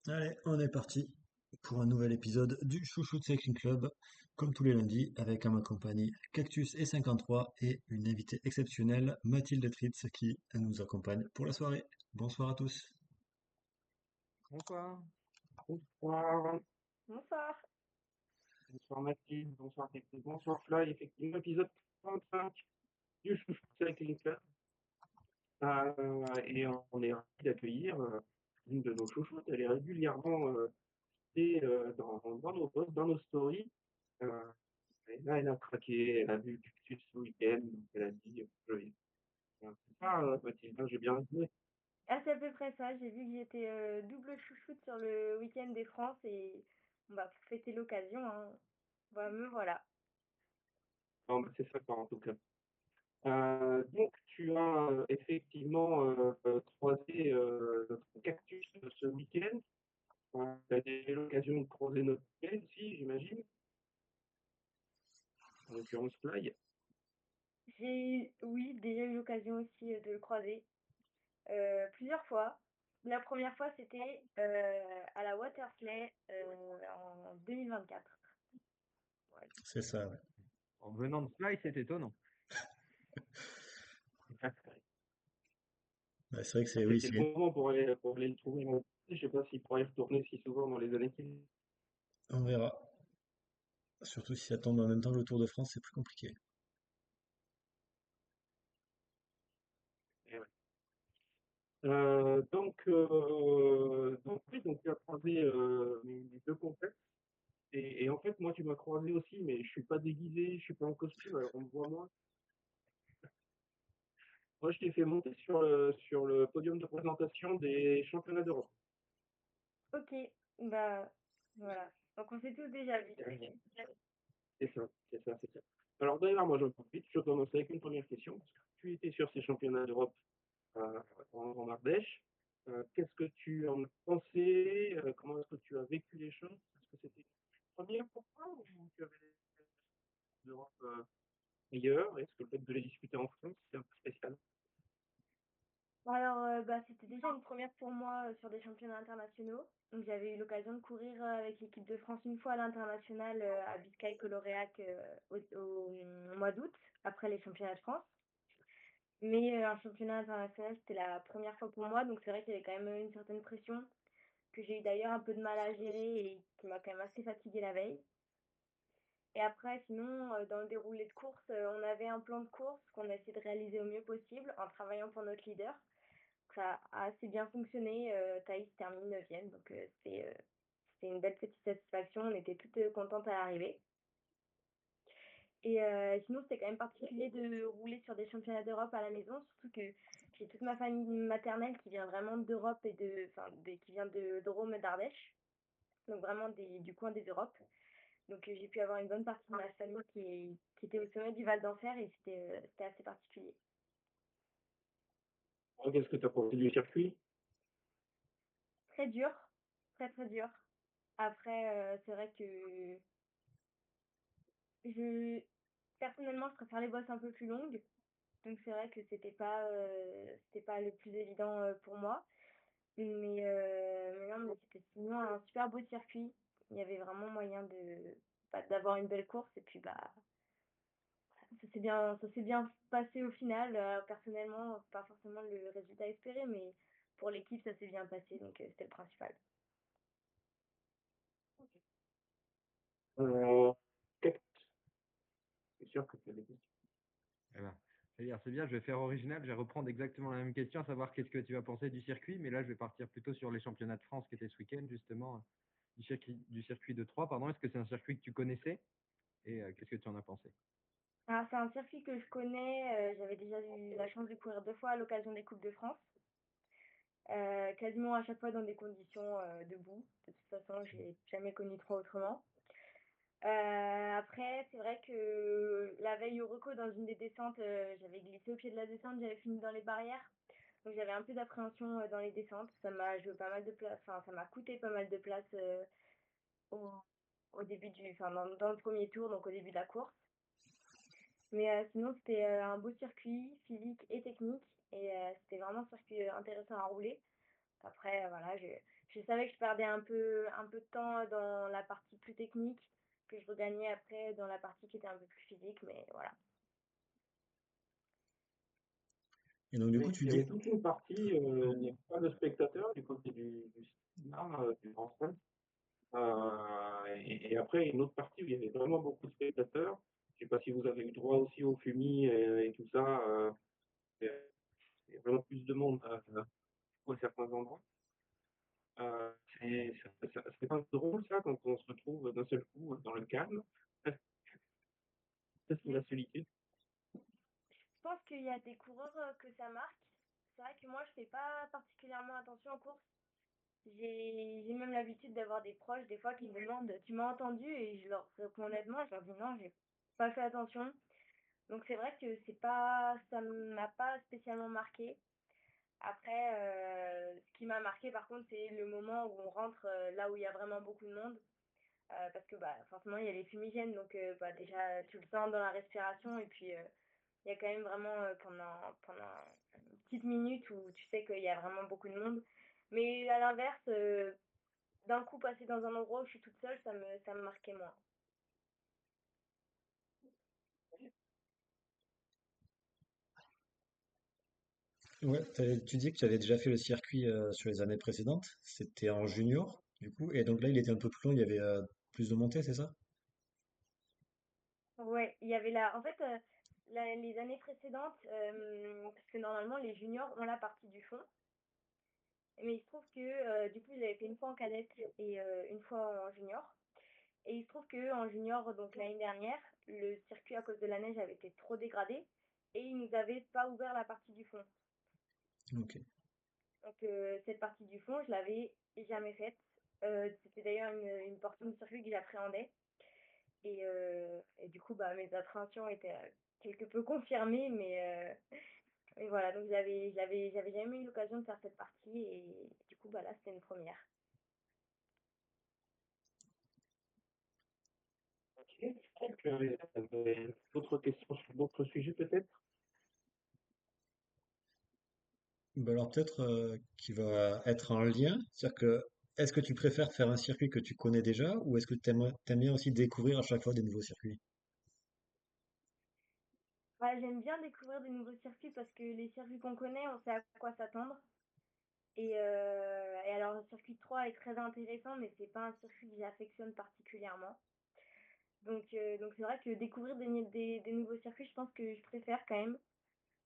Allez, on est parti pour un nouvel épisode du Chouchou Cycling Club, comme tous les lundis, avec à ma compagnie Cactus et 53 et une invitée exceptionnelle, Mathilde Tritz, qui nous accompagne pour la soirée. Bonsoir à tous. Bonsoir. Bonsoir, Bonsoir. bonsoir Mathilde, bonsoir Technique, bonsoir Fly, effectivement, épisode 35 du Chouchou Cycling Club. Et on est ravis d'accueillir une de nos chouchoutes. Elle est régulièrement dans nos posts, dans nos stories. Euh, et là, elle a craqué, elle a vu Cactus ce week-end, donc elle a dit je vais. C'est ça, Mathilde, hein, j'ai bien résumé. Ah, c'est à peu près ça. J'ai vu que j'étais double chouchoute sur le week-end des France et pour fêter l'occasion, hein. Me voilà. Non, mais c'est ça, en tout cas. Donc, tu as effectivement croisé notre Cactus ce week-end. Tu as déjà eu l'occasion de croiser notre week-end aussi, j'imagine, en l'occurrence Fly. J'ai, oui, déjà eu l'occasion aussi de le croiser plusieurs fois. La première fois, c'était à la Watersley en 2024. Ouais. C'est ça, ouais. En venant de Fly, c'est étonnant. Ouais, c'est vrai que Ça, c'est, oui, c'était le c'est, moment pour aller le trouver. Je ne sais pas s'il pourrait y retourner si souvent dans les années qui viennent. on verra. Surtout si ça tombe en même temps que le Tour de France, c'est plus compliqué. Et ouais. Donc, oui, donc tu as croisé mes deux compètes. Et en fait, moi, tu m'as croisé aussi, mais je suis pas déguisé, je suis pas en costume, alors on me voit moins. Moi, je t'ai fait monter sur le podium de présentation des championnats d'Europe. Ok, bah voilà. Donc on s'est tous déjà vus. C'est ça, c'est ça, c'est ça. Alors d'ailleurs, moi, j'en profite, je commence avec une première question. Parce que tu étais sur ces championnats d'Europe euh, en Ardèche. Qu'est-ce que tu en as pensé? Comment est-ce que tu as vécu les choses? Est-ce que c'était une première pour toi ou tu avais des d'Europe ailleurs? Est-ce que le fait de les disputer en France, c'est un peu spécial? Alors, c'était déjà une première pour moi sur des championnats internationaux. Donc, j'avais eu l'occasion de courir avec l'équipe de France une fois à l'international à Biscaye-Coloréac au mois d'août, après les championnats de France. Mais un championnat international, c'était la première fois pour moi. Donc, c'est vrai qu'il y avait quand même une certaine pression que j'ai eu d'ailleurs un peu de mal à gérer et qui m'a quand même assez fatiguée la veille. Et après, sinon, dans le déroulé de course, on avait un plan de course qu'on a essayé de réaliser au mieux possible en travaillant pour notre leader. Ça a assez bien fonctionné. Thaïs termine 9e, donc c'était une belle petite satisfaction. On était toutes contentes à l'arrivée. Et sinon, c'était quand même particulier de rouler sur des championnats d'Europe à la maison, surtout que j'ai toute ma famille maternelle qui vient vraiment d'Europe et qui vient de Drôme et d'Ardèche, donc vraiment du coin des Europes. Donc j'ai pu avoir une bonne partie de ma famille qui était au sommet du Val d'Enfer et c'était assez particulier. Qu'est-ce que tu as pensé du circuit? Très dur, très très dur. Après, c'est vrai que je personnellement, je préfère les bosses un peu plus longues. Donc c'est vrai que c'était pas le plus évident pour moi. Mais non, mais c'était sinon un super beau circuit. Il y avait vraiment moyen d'avoir une belle course. Et puis ça s'est bien passé au final. Personnellement, pas forcément le résultat espéré, mais pour l'équipe, ça s'est bien passé. Donc c'était le principal. Euh, c'est sûr que tu as des questions. Eh ben, c'est-à-dire, c'est bien, je vais faire original, je vais reprendre exactement la même question, à savoir qu'est-ce que tu as pensé du circuit, mais là, je vais partir plutôt sur les championnats de France qui étaient ce week-end, justement, du circuit de Troyes, pardon. Est-ce que c'est un circuit que tu connaissais et qu'est-ce que tu en as pensé? Alors, c'est un circuit que je connais. J'avais déjà eu la chance de courir 2 fois à l'occasion des Coupes de France. Quasiment à chaque fois dans des conditions debout. De toute façon, j'ai jamais connu trop autrement. Après, c'est vrai que la veille au reco, dans une des descentes, j'avais glissé au pied de la descente, j'avais fini dans les barrières. Donc j'avais un peu d'appréhension dans les descentes. Ça m'a joué pas mal de place, enfin ça m'a coûté pas mal de place au, au début dans le premier tour, donc au début de la course. Mais sinon, c'était un beau circuit physique et technique. Et c'était vraiment un circuit intéressant à rouler. Après, voilà, je je savais que je perdais un peu de temps dans la partie plus technique, que je regagnais après dans la partie qui était un peu plus physique, mais voilà. Et donc, du coup, Mais tu il y dis, avait toute une partie, il n'y avait pas de spectateurs du côté du cinéma, du Grand Stade. Et après, une autre partie où il y avait vraiment beaucoup de spectateurs. Je ne sais pas si vous avez eu droit aussi au fumis et tout ça. Il y a vraiment plus de monde à certains endroits. C'est pas drôle ça quand on se retrouve d'un seul coup dans le calme. C'est la solitude. Je pense qu'il y a des coureurs que ça marque. C'est vrai que moi, je fais pas particulièrement attention en course. J'ai même l'habitude d'avoir des proches, des fois, qui me demandent, tu m'as entendu? Et je leur réponds honnêtement, je leur dis non, j'ai pas fait attention. Donc c'est vrai que ça m'a pas spécialement marqué. Après, ce qui m'a marqué par contre, c'est le moment où on rentre là où il y a vraiment beaucoup de monde. Parce que bah, forcément, il y a les fumigènes, donc bah, déjà, tu le sens dans la respiration. Et puis, il y a quand même vraiment pendant une petite minute où tu sais qu'il y a vraiment beaucoup de monde. Mais à l'inverse, d'un coup, passer dans un endroit où je suis toute seule, ça me marquait moins. ouais, tu dis que tu avais déjà fait le circuit sur les années précédentes. C'était en junior, du coup. Et donc là, il était un peu plus long, il y avait plus de montées, c'est ça? Ouais, il y avait en fait, les années précédentes, parce que normalement, les juniors ont la partie du fond. Mais il se trouve que du coup, j'avais fait une fois en cadette et une fois en junior. Et il se trouve que en junior, donc l'année dernière, le circuit à cause de la neige avait été trop dégradé et ils nous avaient pas ouvert la partie du fond. Ok. Donc cette partie du fond, je l'avais jamais faite. C'était d'ailleurs une portion de circuit que j'appréhendais. Et du coup, bah, mes appréhensions étaient quelque peu confirmées, mais voilà, donc j'avais jamais eu l'occasion de faire cette partie et du coup, bah là, c'était une première. Ok. Tu avais d'autres questions sur d'autres sujets peut-être? Bah alors peut-être qui va être en lien, c'est-à-dire que est-ce que tu préfères faire un circuit que tu connais déjà ou est-ce que tu aimes bien aussi découvrir à chaque fois des nouveaux circuits? Ouais, j'aime bien découvrir des nouveaux circuits parce que les circuits qu'on connaît, on sait à quoi s'attendre. Et alors, le circuit 3 est très intéressant, mais c'est pas un circuit que j'affectionne particulièrement. Donc c'est vrai que découvrir des nouveaux circuits, je pense que je préfère quand même.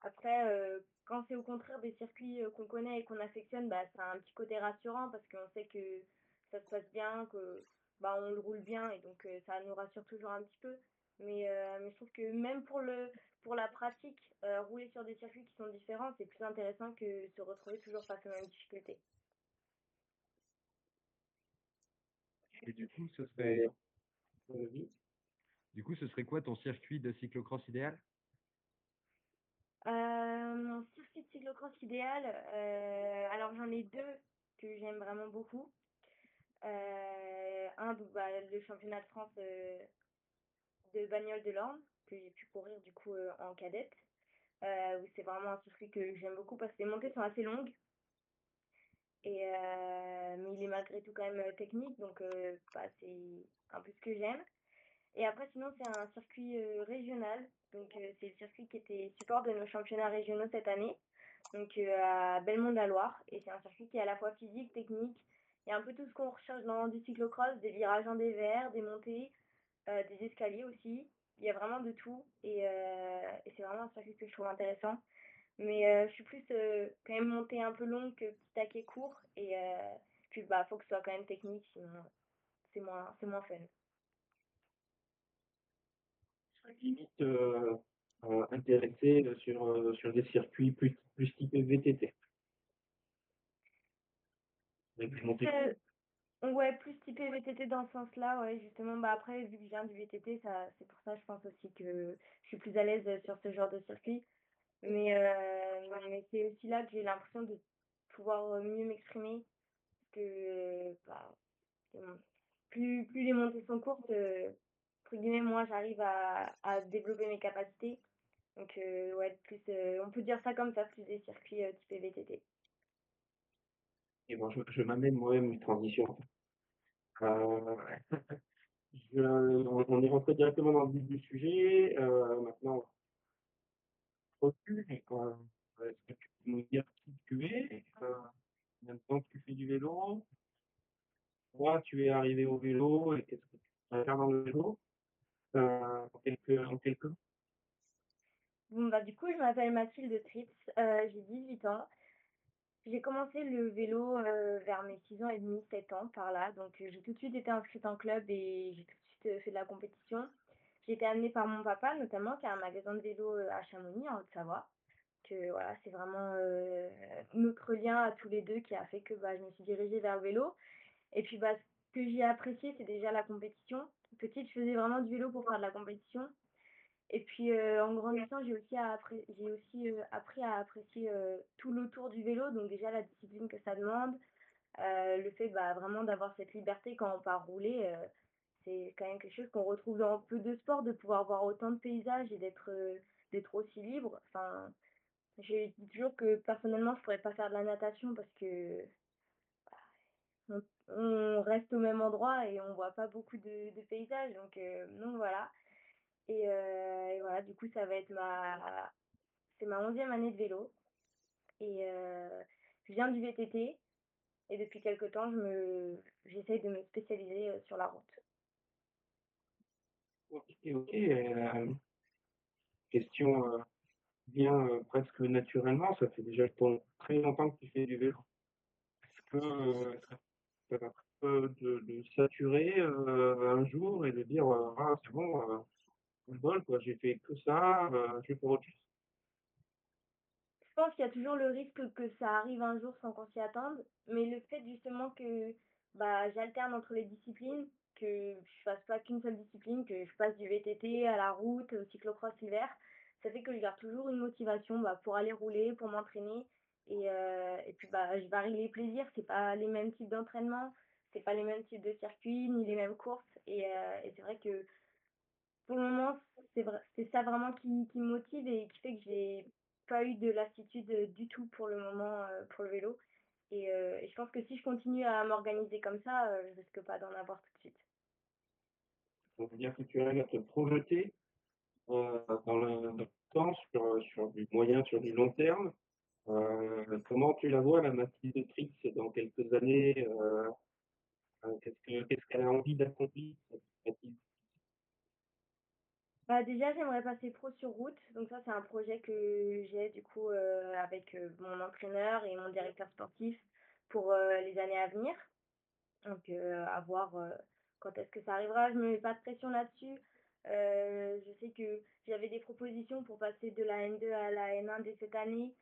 Après, quand c'est au contraire des circuits qu'on connaît et qu'on affectionne, bah, ça a un petit côté rassurant parce qu'on sait que ça se passe bien, que bah, on le roule bien et donc ça nous rassure toujours un petit peu. Mais je trouve que même pour la pratique, rouler sur des circuits qui sont différents, c'est plus intéressant que se retrouver toujours face aux mêmes difficultés. Et Euh, oui. du coup, ce serait quoi ton circuit de cyclocross idéal? Mon circuit de cyclocross idéal, alors j'en ai deux que j'aime vraiment beaucoup. Un, donc, bah, le championnat de France de bagnole de l'Orne, que j'ai pu courir du coup en cadette, où c'est vraiment un circuit que j'aime beaucoup parce que les montées sont assez longues, mais il est malgré tout quand même technique, donc bah, c'est un peu ce que j'aime. Et après, sinon, c'est un circuit régional. Donc, c'est le circuit qui était support de nos championnats régionaux cette année. Donc, à Belmont-la-Loire. Et c'est un circuit qui est à la fois physique, technique. Il y a un peu tout ce qu'on recherche dans du cyclocross, des virages en dévers, des montées, des escaliers aussi. Il y a vraiment de tout. Et c'est vraiment un circuit que je trouve intéressant. Mais je suis plus quand même montée un peu longue que petit taquet court. Et puis, bah, faut que ce soit quand même technique, sinon c'est moins fun. Limite intéressé sur des circuits plus typés VTT. Avec des montées. Ouais, plus typé VTT dans ce sens-là, ouais, justement. Bah après, vu que je viens du VTT, c'est pour ça, je pense aussi que je suis plus à l'aise sur ce genre de circuit. Mais c'est aussi là que j'ai l'impression de pouvoir mieux m'exprimer. Parce que bah, bon, plus les montées sont courtes, entre guillemets, moi, j'arrive à développer mes capacités. Donc, ouais, plus, on peut dire ça comme ça, plus des circuits typés VTT. Et bon, je m'amène moi-même une transition. Euh, on est rentré directement dans le vif du sujet. Maintenant, recul, et est-ce que tu peux nous dire qui tu es, combien de temps tu fais du vélo, pourquoi tu es arrivé au vélo et qu'est-ce que tu vas faire dans le vélo, en quelques mots. Bon, bah, du coup, je m'appelle Mathilde Tritz, j'ai 18 ans. J'ai commencé le vélo vers mes 6 ans et demi, 7 ans par là. Donc j'ai tout de suite été inscrite en club et j'ai tout de suite fait de la compétition. J'ai été amenée par mon papa notamment, qui a un magasin de vélo à Chamonix, en Haute-Savoie. Que voilà, c'est vraiment notre lien à tous les deux qui a fait que bah, je me suis dirigée vers le vélo. Et puis bah, ce que j'ai apprécié, c'est déjà la compétition. Petite, je faisais vraiment du vélo pour faire de la compétition. Et puis en grandissant, j'ai aussi appris à apprécier tout l'autour du vélo, donc déjà la discipline que ça demande, le fait bah, vraiment d'avoir cette liberté quand on part rouler, c'est quand même quelque chose qu'on retrouve dans peu de sports, de pouvoir voir autant de paysages et d'être aussi libre. Enfin, je dis toujours que personnellement, je pourrais pas faire de la natation parce que on reste au même endroit et on voit pas beaucoup de paysages, donc voilà. Et voilà, du coup, c'est ma 11e année de vélo. Et je viens du VTT. Et depuis quelque temps, j'essaye de me spécialiser sur la route. Ok, ok. Question vient presque naturellement. Ça fait déjà très longtemps que tu fais du vélo. Est-ce que ça va pas peu de saturer un jour et de dire ah c'est bon, je vole quoi, j'ai fait que ça, je vais pour autre chose. Je pense qu'il y a toujours le risque que ça arrive un jour sans qu'on s'y attende. Mais le fait justement que bah, j'alterne entre les disciplines, que je fasse pas qu'une seule discipline, que je passe du VTT à la route, au cyclocross l'hiver, ça fait que je garde toujours une motivation bah, pour aller rouler, pour m'entraîner. Et puis bah, je varie les plaisirs, c'est pas les mêmes types d'entraînement, c'est pas les mêmes types de circuits, ni les mêmes courses. Et c'est vrai que pour le moment, c'est ça vraiment qui me motive et qui fait que j'ai pas eu de lassitude du tout pour le moment pour le vélo. Et je pense que si je continue à m'organiser comme ça, je risque pas d'en avoir tout de suite. Ça veut dire que tu arrives à te projeter dans le temps, sur du moyen, sur du long terme. Comment tu la vois, la Mathilde Trix, dans quelques années, qu'est-ce qu'elle a envie d'accomplir, cette Mathilde? Bah déjà, j'aimerais passer pro sur route. Donc ça, c'est un projet que j'ai du coup avec mon entraîneur et mon directeur sportif pour les années à venir. Donc, à voir quand est-ce que ça arrivera. Je me mets pas de pression là-dessus. Je sais que j'avais des propositions pour passer de la N2 à la N1 dès cette année.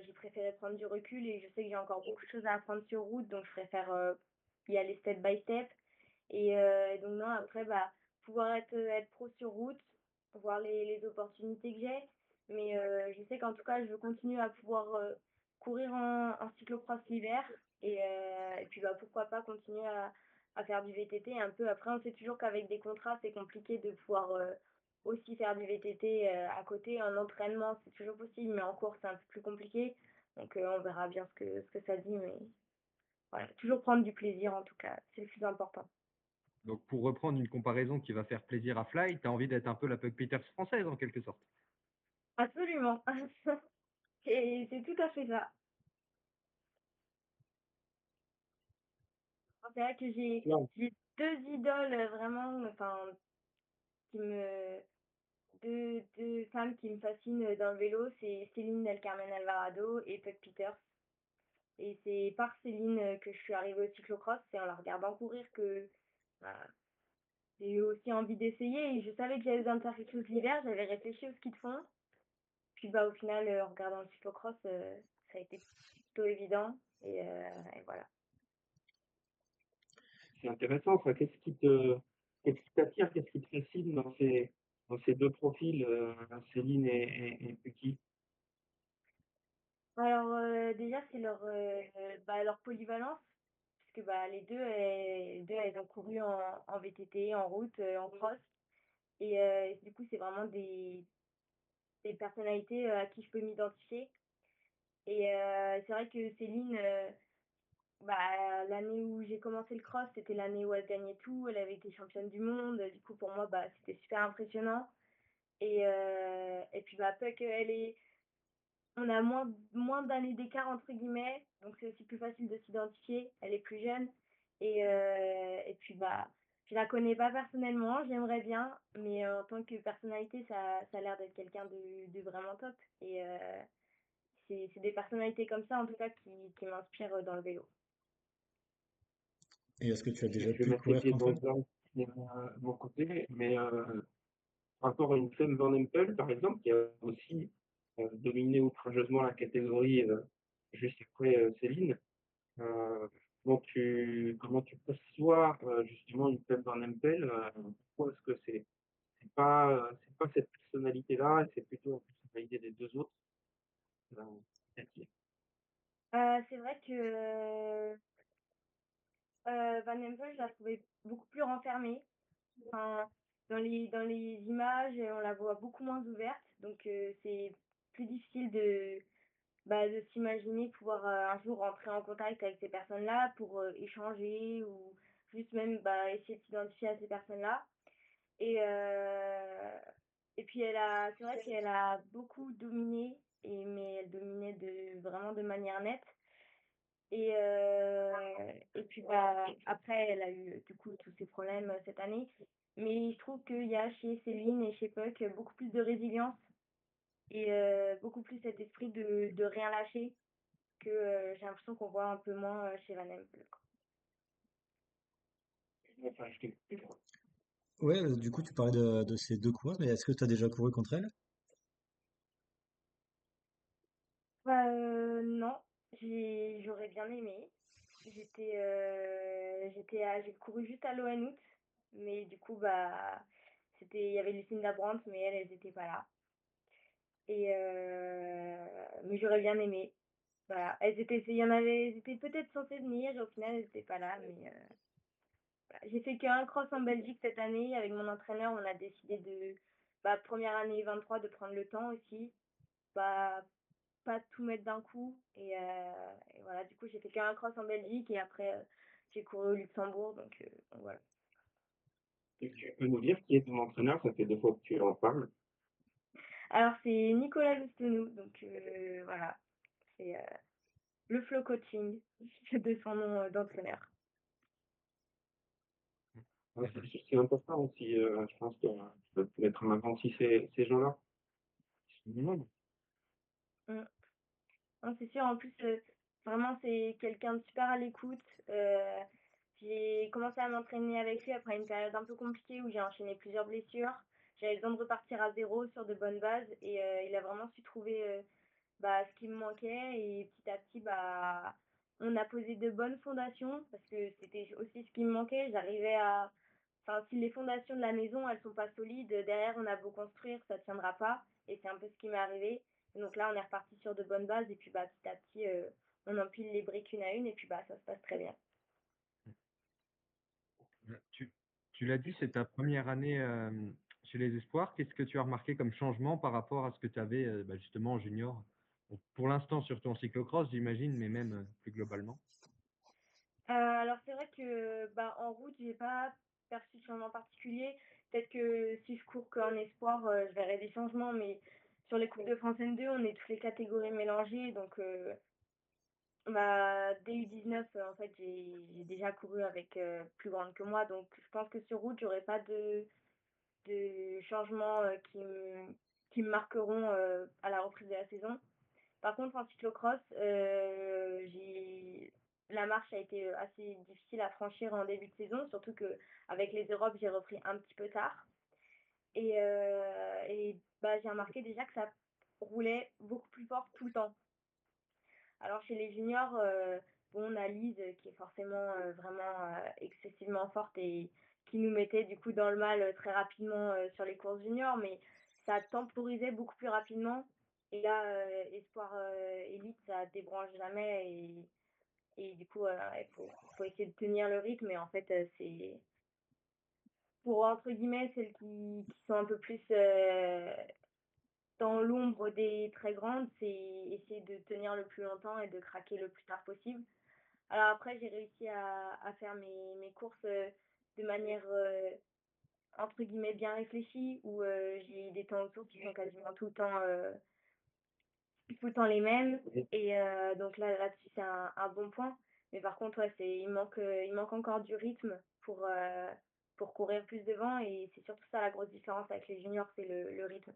J'ai préféré prendre du recul et je sais que j'ai encore beaucoup de choses à apprendre sur route, donc je préfère y aller step by step. Et donc, non, après, bah, pouvoir être pro sur route, voir les opportunités que j'ai. Mais je sais qu'en tout cas, je veux continuer à pouvoir courir en cyclocross l'hiver. Et puis, bah, pourquoi pas continuer à faire du VTT un peu. Après, on sait toujours qu'avec des contrats, c'est compliqué de pouvoir aussi faire du VTT à côté. En entraînement, c'est toujours possible, mais en course, c'est un peu plus compliqué. Donc, on verra bien ce que ça dit. Mais voilà, toujours prendre du plaisir, en tout cas, c'est le plus important. Donc, pour reprendre une comparaison qui va faire plaisir à Fly, tu as envie d'être un peu la Puck Peters française en quelque sorte. Absolument. C'est tout à fait ça. C'est vrai que Non, j'ai deux idoles vraiment, enfin, qui me, deux femmes qui me fascinent dans le vélo, c'est Céline Del Carmen Alvarado et Puck Peters. Et c'est par Céline que je suis arrivée au cyclocross, c'est en la regardant courir que voilà, j'ai eu aussi envie d'essayer. Et je savais que j'avais besoin de faire quelque chose l'hiver, j'avais réfléchi au ski de fond. Puis bah au final, en regardant le cyclocross, ça a été plutôt évident. Et voilà. c'est intéressant ça. Qu'est-ce qui t'attire, qu'est-ce qui te fascine dans ces deux profils, Céline et Pucky? Alors déjà, c'est leur polyvalence, puisque bah, les deux, elles ont couru en VTT, en route, en cross. Et du coup, c'est vraiment des personnalités à qui je peux m'identifier. Et c'est vrai que Céline, l'année où j'ai commencé le cross, c'était l'année où elle gagnait tout. Elle avait été championne du monde. Du coup, pour moi, c'était super impressionnant. Et puis, Puck, on a moins d'années d'écart, entre guillemets. Donc, c'est aussi plus facile de s'identifier. Elle est plus jeune. Et puis, je la connais pas personnellement. J'aimerais bien. Mais en tant que personnalité, ça a l'air d'être quelqu'un de vraiment top. C'est des personnalités comme ça, en tout cas, qui m'inspirent dans le vélo. Et est-ce que tu as Je déjà vais pu mettre les courir pieds contre dans le elle? plat de mon côté, mais par rapport à une Femme Van Empel, par exemple, qui a aussi dominé outrageusement la catégorie juste après Céline. Euh, comment tu perçois justement une Femme Van Empel? Pourquoi est-ce que c'est pas cette personnalité-là, et c'est plutôt la personnalité des deux autres euh, qui- C'est vrai que Van Empel, je la trouvais beaucoup plus renfermée. Enfin, dans les images, on la voit beaucoup moins ouverte. Donc, c'est plus difficile de s'imaginer pouvoir un jour rentrer en contact avec ces personnes-là pour échanger ou juste même essayer de s'identifier à ces personnes-là. Et, euh, et puis, c'est vrai qu'elle a beaucoup dominé, mais elle dominait vraiment de manière nette. Et puis après, elle a eu du coup tous ces problèmes cette année. Mais je trouve qu'il y a chez Céline et chez Puck beaucoup plus de résilience et beaucoup plus cet esprit de rien lâcher que j'ai l'impression qu'on voit un peu moins chez Van Empel, quoi. enfin, Ouais, du coup, tu parlais de ces deux coureuses, mais est-ce que tu as déjà couru contre elles? Non, j'aurais bien aimé. J'ai couru juste à l'ON août, mais du coup, il y avait Lucinda Brandt, mais elles n'étaient pas là. Mais j'aurais bien aimé. Voilà. Elles étaient peut-être censées venir, et au final, elles n'étaient pas là. Mais voilà. J'ai fait qu'un cross en Belgique cette année. Avec mon entraîneur, on a décidé première année 23, de prendre le temps aussi. Bah, pas tout mettre d'un coup. Et voilà, du coup, j'ai fait qu'un cross en Belgique et après, j'ai couru au Luxembourg. Donc voilà. tu peux nous dire qui est ton entraîneur? Ça fait 2 fois que tu en parles. Alors, c'est Nicolas Lustenou. Donc voilà, c'est le flow coaching de son nom d'entraîneur. Ouais, c'est important aussi, je pense, de mettre en avant aussi ces gens-là. C'est du monde. Mm. Non, c'est sûr, en plus, vraiment, c'est quelqu'un de super à l'écoute. Euh, j'ai commencé à m'entraîner avec lui après une période un peu compliquée où j'ai enchaîné plusieurs blessures. J'avais besoin de repartir à zéro sur de bonnes bases et il a vraiment su trouver ce qui me manquait et petit à petit, on a posé de bonnes fondations parce que c'était aussi ce qui me manquait. Enfin, si les fondations de la maison, elles sont pas solides, derrière, on a beau construire, ça tiendra pas. Et c'est un peu ce qui m'est arrivé. Et donc là, on est reparti sur de bonnes bases et puis petit à petit, on empile les briques une à une et puis ça se passe très bien. Tu, tu l'as dit, c'est ta première année chez les Espoirs. Qu'est-ce que tu as remarqué comme changement par rapport à ce que tu avais justement en junior? Bon, pour l'instant, surtout en cyclocross, j'imagine, mais même plus globalement. Alors c'est vrai que en route, j'ai pas perçu de changement particulier. Peut-être que si je cours qu'en espoir, je verrai des changements, mais sur les Coupes de France N2, on est toutes les catégories mélangées. Donc dès U19, en fait, j'ai déjà couru avec plus grande que moi. Donc je pense que sur route, j'aurai pas de changements qui me marqueront à la reprise de la saison. Par contre, en cyclocross, la marche a été assez difficile à franchir en début de saison, surtout que avec les Europes, j'ai repris un petit peu tard. J'ai remarqué déjà que ça roulait beaucoup plus fort tout le temps. Alors chez les juniors, on a Lise qui est forcément vraiment excessivement forte et qui nous mettait du coup dans le mal très rapidement sur les courses juniors, mais ça temporisait beaucoup plus rapidement. Et là, Espoir Elite, ça débranche jamais et du coup, il faut essayer de tenir le rythme. Et en fait, c'est pour entre guillemets celles qui sont un peu plus dans l'ombre des très grandes, c'est essayer de tenir le plus longtemps et de craquer le plus tard possible. Alors après, j'ai réussi à faire mes courses de manière entre guillemets bien réfléchie, où j'ai des temps autour qui sont quasiment tout le temps les mêmes. Oui. Et donc là-dessus, c'est un bon point. Mais par contre, ouais, il manque encore du rythme pour courir plus devant. Et c'est surtout ça la grosse différence avec les juniors, c'est le rythme.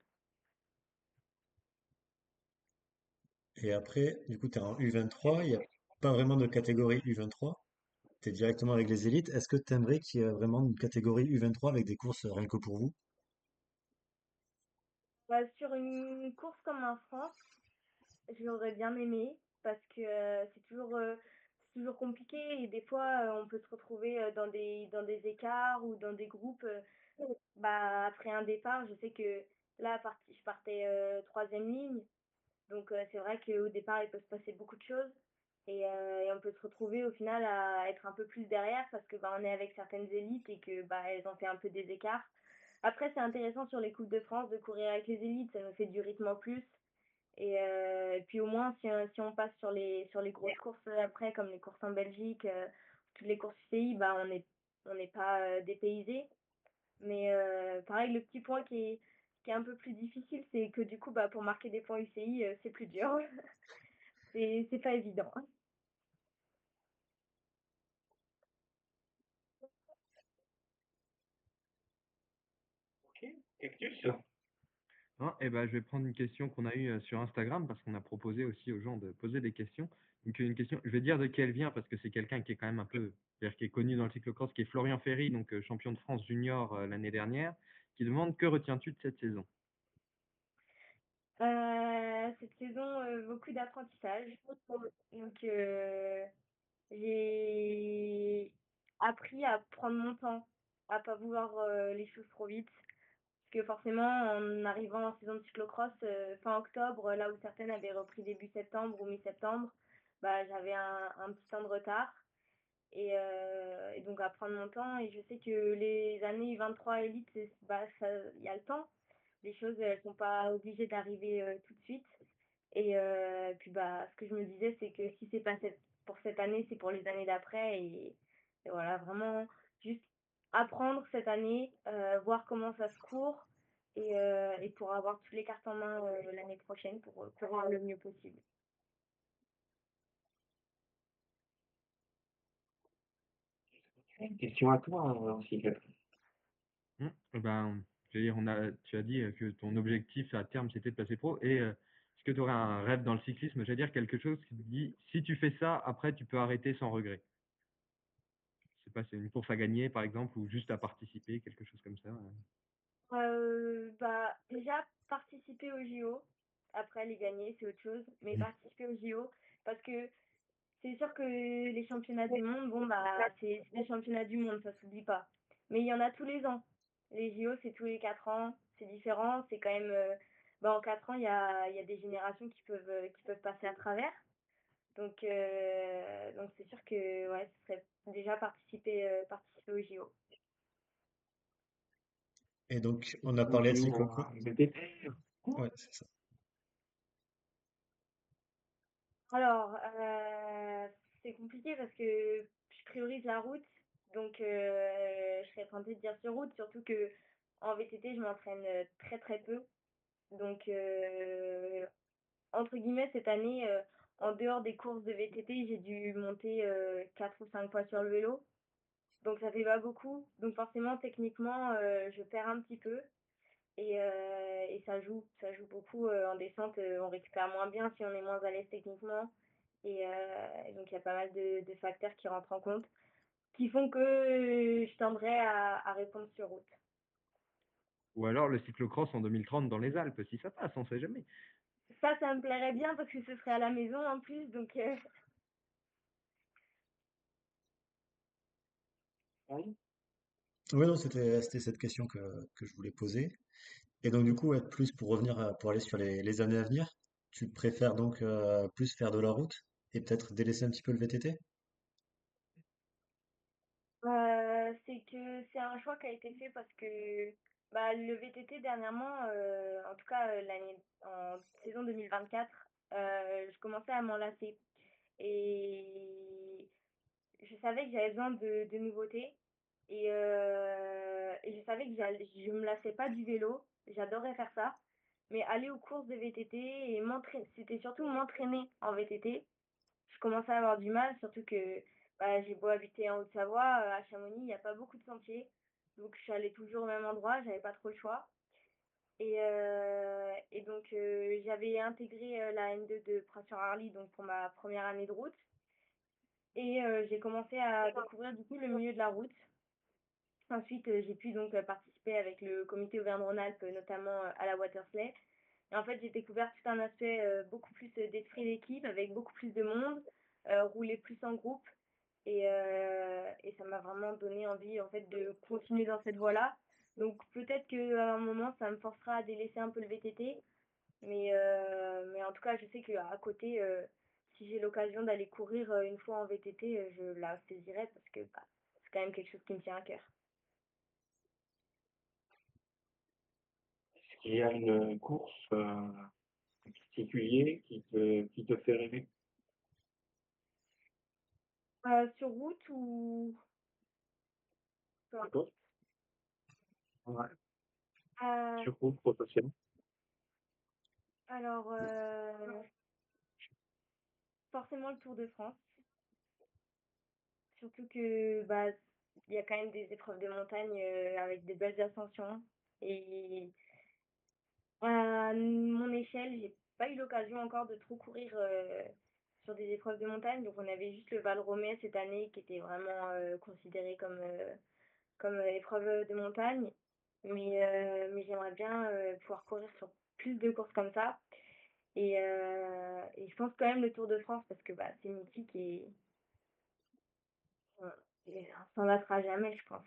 Et après, du coup, tu es en U23, il n'y a pas vraiment de catégorie U23, tu es directement avec les élites. Est-ce que tu aimerais qu'il y ait vraiment une catégorie U23 avec des courses rien que pour vous? Bah, sur une course comme un France, j'aurais bien aimé parce que c'est toujours compliqué et des fois on peut se retrouver dans des écarts ou dans des groupes. Bah, après un départ, je sais que là, je partais troisième ligne. Donc c'est vrai qu'au départ, il peut se passer beaucoup de choses et on peut se retrouver au final à être un peu plus derrière parce que bah, on est avec certaines élites et que bah, elles ont fait un peu des écarts. Après, c'est intéressant sur les Coupes de France de courir avec les élites, ça nous fait du rythme en plus. Et puis au moins, si on passe sur les grosses courses après, comme les courses en Belgique, toutes les courses UCI, bah, on n'est pas dépaysé. Mais pareil, le petit point qui est un peu plus difficile, c'est que du coup, bah, pour marquer des points UCI, c'est plus dur. C'est pas évident. Ok, Cactus. Hein, eh ben, je vais prendre une question qu'on a eue sur Instagram parce qu'on a proposé aussi aux gens de poser des questions. Donc, une question, je vais dire de qui elle vient parce que c'est quelqu'un qui est quand même un peu, c'est-à-dire qui est connu dans le cyclocross, qui est Florian Ferry, donc champion de France junior l'année dernière, qui demande que retiens-tu de cette saison? Cette saison, beaucoup d'apprentissage. Donc, j'ai appris à prendre mon temps, à pas vouloir les choses trop vite. Parce que forcément, en arrivant en saison de cyclocross fin octobre, là où certaines avaient repris début septembre ou mi-septembre, bah, j'avais un petit temps de retard. Et donc à prendre mon temps. Et je sais que les années 23 élites, bah, il y a le temps. Les choses, elles sont pas obligées d'arriver tout de suite. Et puis bah, ce que je me disais, c'est que si c'est pas pour cette année, c'est pour les années d'après. Et voilà, vraiment juste apprendre cette année, voir comment ça se court et pour avoir toutes les cartes en main l'année prochaine pour courir le mieux possible. Une question à toi aussi, Cactus. Ben, je veux dire, tu as dit que ton objectif à terme c'était de passer pro. Et est-ce que tu aurais un rêve dans le cyclisme? J'allais dire quelque chose qui te dit si tu fais ça, après tu peux arrêter sans regret. Je sais pas, c'est une course à gagner par exemple ou juste à participer, quelque chose comme ça. Bah, déjà, participer aux JO. Après, les gagner, c'est autre chose. Mais participer aux JO, parce que c'est sûr que les championnats du monde, bon, bah, c'est des championnats du monde, ça s'oublie pas. Mais il y en a tous les ans. Les JO, c'est tous les 4 ans. C'est différent. C'est quand même, bah, en 4 ans, il y a des générations qui peuvent passer à travers. Donc c'est sûr que, ouais, ce serait déjà participer aux JO. Et donc, on a parlé de Continuons cyclocross. VTT. Ouais, c'est ça. Alors, c'est compliqué parce que je priorise la route, donc je serais tentée de dire sur route, surtout que en VTT, je m'entraîne très très peu. Donc, entre guillemets, cette année, en dehors des courses de VTT, j'ai dû monter 4 ou 5 fois sur le vélo. Donc, ça fait pas beaucoup. Donc, forcément, techniquement, je perds un petit peu. Et ça joue beaucoup en descente. On récupère moins bien si on est moins à l'aise techniquement. Et donc, il y a pas mal de facteurs qui rentrent en compte, qui font que je tendrais à répondre sur route. Ou alors le cyclocross en 2030 dans les Alpes, si ça passe, on sait jamais. Ça me plairait bien parce que ce serait à la maison en plus. Donc, Oui. Oui, non, c'était cette question que je voulais poser. Et donc, du coup, ouais, plus pour revenir, pour aller sur les années à venir, tu préfères donc plus faire de la route et peut-être délaisser un petit peu le VTT? c'est que c'est un choix qui a été fait parce que bah, le VTT dernièrement, en tout cas en saison 2024, je commençais à m'en lasser. Et je savais que j'avais besoin de nouveautés et je savais que je me lassais pas du vélo. J'adorais faire ça. Mais aller aux courses de VTT et m'entraîner, c'était surtout m'entraîner en VTT. Je commençais à avoir du mal, surtout que bah, j'ai beau habiter en Haute-Savoie, à Chamonix, il n'y a pas beaucoup de sentiers. Donc je suis allée toujours au même endroit, j'avais pas trop le choix. Et donc j'avais intégré la N2 de Pras-sur-Arly donc pour ma première année de route. Et j'ai commencé à découvrir du coup le milieu de la route. Ensuite, j'ai pu donc participer avec le comité Auvergne-Rhône-Alpes, notamment à la Watersley. Et en fait, j'ai découvert tout un aspect beaucoup plus d'esprit d'équipe, avec beaucoup plus de monde, rouler plus en groupe. Et ça m'a vraiment donné envie en fait de continuer dans cette voie-là. Donc peut-être qu'à un moment, ça me forcera à délaisser un peu le VTT. Mais en tout cas, je sais qu'à côté, si j'ai l'occasion d'aller courir une fois en VTT, je la saisirai parce que bah, c'est quand même quelque chose qui me tient à cœur. Est-ce qu'il y a une course en particulier qui te fait rêver? Sur route ou peu importe. N'importe. Ouais. Euh, Sur route potentiellement. alors, forcément le Tour de France. Surtout que bah, il y a quand même des épreuves de montagne avec des belles ascensions. Et à mon échelle, j'ai pas eu l'occasion encore de trop courir sur des épreuves de montagne. Donc on avait juste le Val Romé cette année qui était vraiment considéré comme épreuve de montagne. Mais j'aimerais bien pouvoir courir sur plus de courses comme ça. Et je pense quand même le Tour de France parce que bah, c'est mythique et on s'en lassera jamais, je pense.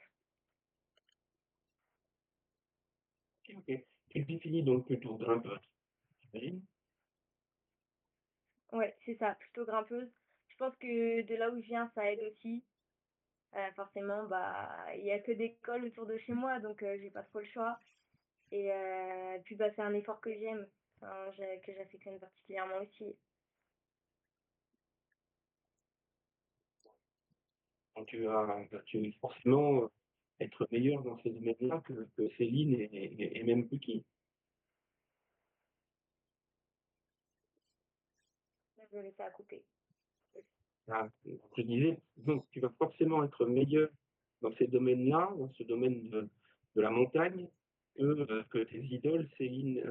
Ok, ok. Tu définis donc plutôt grimpeur, j'imagine. Ouais, c'est ça, plutôt grimpeuse. Je pense que de là où je viens, ça aide aussi. Forcément, bah, il y a que des cols autour de chez moi, donc j'ai pas trop le choix. Et puis, bah, c'est un effort que j'aime, enfin, que j'affectionne particulièrement aussi. Donc tu vas forcément être meilleur dans ces domaines-là que Céline et même Puki. Là, je vais laisser à couper. Ah, donc je disais, donc tu vas forcément être meilleur dans ces domaines-là, dans ce domaine de la montagne, que tes idoles, Céline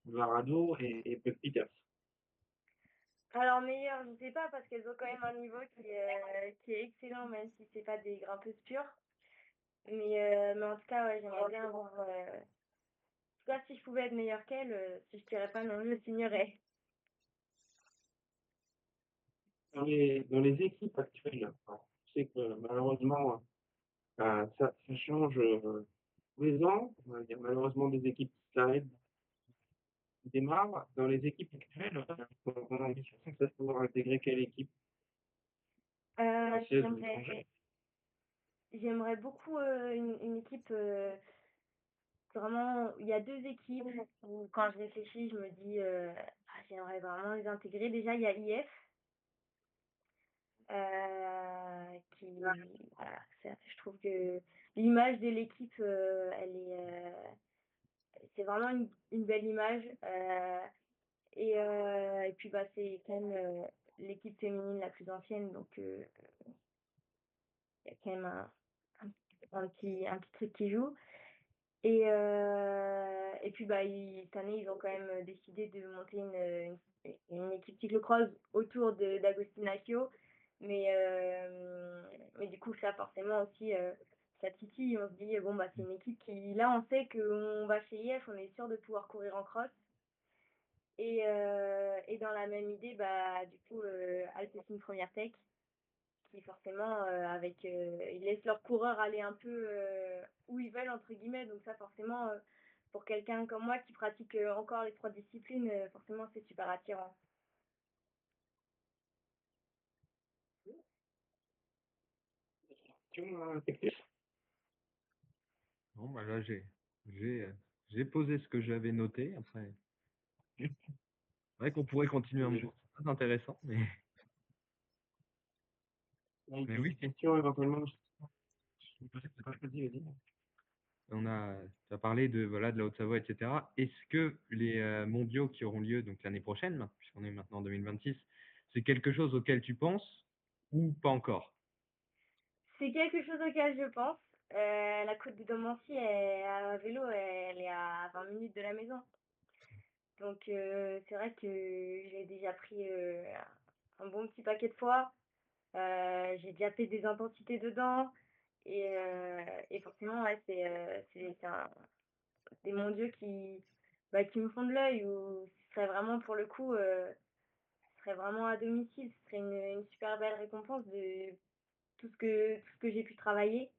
Varado et Pep Peters. Alors, meilleure, je sais pas, parce qu'elles ont quand même un niveau qui est excellent, même si c'est pas des grimpeuses pures. Mais en tout cas, ouais, j'aimerais bien avoir. En tout cas, si je pouvais être meilleure qu'elle, si je dirais pas non, je signerais. Dans les équipes actuelles, alors, je sais que malheureusement, ça change tous les ans. Il y a malheureusement des équipes qui s'arrêtent, qui démarrent. Dans les équipes actuelles, on a ambition sans cesse de pouvoir intégrer quelle équipe française ou étrangère. J'aimerais beaucoup une équipe. Vraiment, il y a deux équipes où quand je réfléchis, je me dis j'aimerais vraiment les intégrer. Déjà, il y a IF qui, voilà, je trouve que l'image de l'équipe, c'est vraiment une belle image. Et puis, bah, c'est quand même l'équipe féminine la plus ancienne, donc il y a quand même un petit truc qui joue. Et puis bah, cette année, ils ont quand même décidé de monter une équipe cyclocross autour d'Agostino. Mais du coup, ça forcément aussi, ça titille. On se dit, bon, bah, c'est une équipe qui, là, on sait qu'on va chez IF, on est sûr de pouvoir courir en cross. Et dans la même idée, bah, du coup, Alpecin Première Tech qui forcément ils laissent leurs coureurs aller un peu où ils veulent entre guillemets, donc ça forcément pour quelqu'un comme moi qui pratique encore les trois disciplines, forcément c'est super attirant. Bon, bah là, j'ai, euh, j'ai posé ce que j'avais noté. Après, c'est vrai qu'on pourrait continuer un moment. C'est très intéressant, mais Il y a une Mais oui, petite question éventuellement. Vas-y, vas-y. tu as parlé de, voilà, de la Haute-Savoie, etc. Est-ce que les mondiaux qui auront lieu donc l'année prochaine, puisqu'on est maintenant en 2026, c'est quelque chose auquel tu penses ou pas encore? C'est quelque chose auquel je pense. La côte de Domancy, à vélo, elle est à 20 minutes de la maison. Donc c'est vrai que j'ai déjà pris un bon petit paquet de fois. J'ai déjà fait des intensités dedans. Et forcément, ouais, des mondiaux qui me font de l'œil. Où ce serait vraiment, pour le coup, ce serait vraiment à domicile. Ce serait une super belle récompense de tout ce que j'ai pu travailler.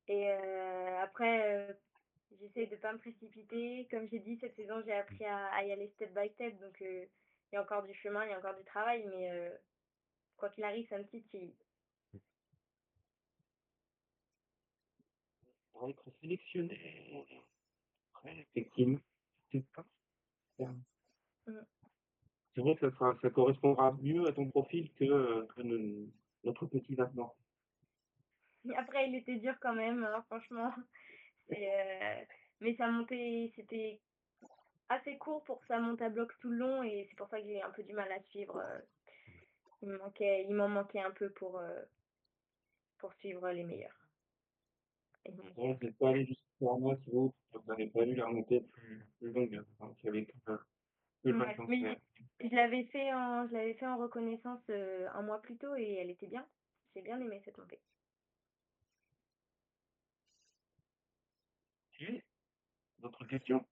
Et après, j'essaie de pas me précipiter. Comme j'ai dit, cette saison, j'ai appris à y aller step by step. Donc, il y a encore du chemin, il y a encore du travail. Mais quoi qu'il arrive, ça me titille. Pour être sélectionné, après, effectivement, c'est pas super. Mm. C'est vrai que ça correspondra mieux à ton profil que notre petit Vincent. Et après, il était dur quand même, hein, franchement. C'est, mais ça montait, c'était assez court pour que ça monte à bloc tout le long. Et c'est pour ça que j'ai un peu du mal à suivre. Il m'en manquait un peu pour suivre les meilleurs. Et bon, Ouais, vous n'êtes pas allé jusqu'à moi, si vous n'avez pas eu la montée plus longue, hein, qu'il y avait que le ouais, 25 mais je l'avais fait en reconnaissance un mois plus tôt et elle était bien. J'ai bien aimé cette montée. Ok. D'autres questions?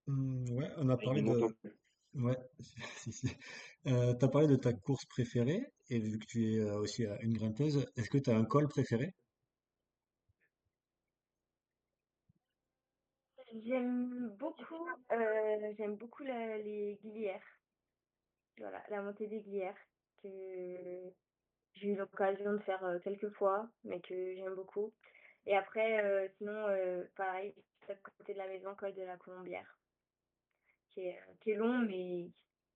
Ouais, on a Il parlé ne de... m'entend plus. Ouais, si, si. T'as parlé de ta course préférée, et vu que tu es aussi une grimpeuse, est-ce que tu as un col préféré? J'aime beaucoup les Glières. Voilà, la montée des Glières que j'ai eu l'occasion de faire quelques fois, mais que j'aime beaucoup. Et après, sinon, pareil, juste à côté de la maison, col de la Colombière, qui est long, mais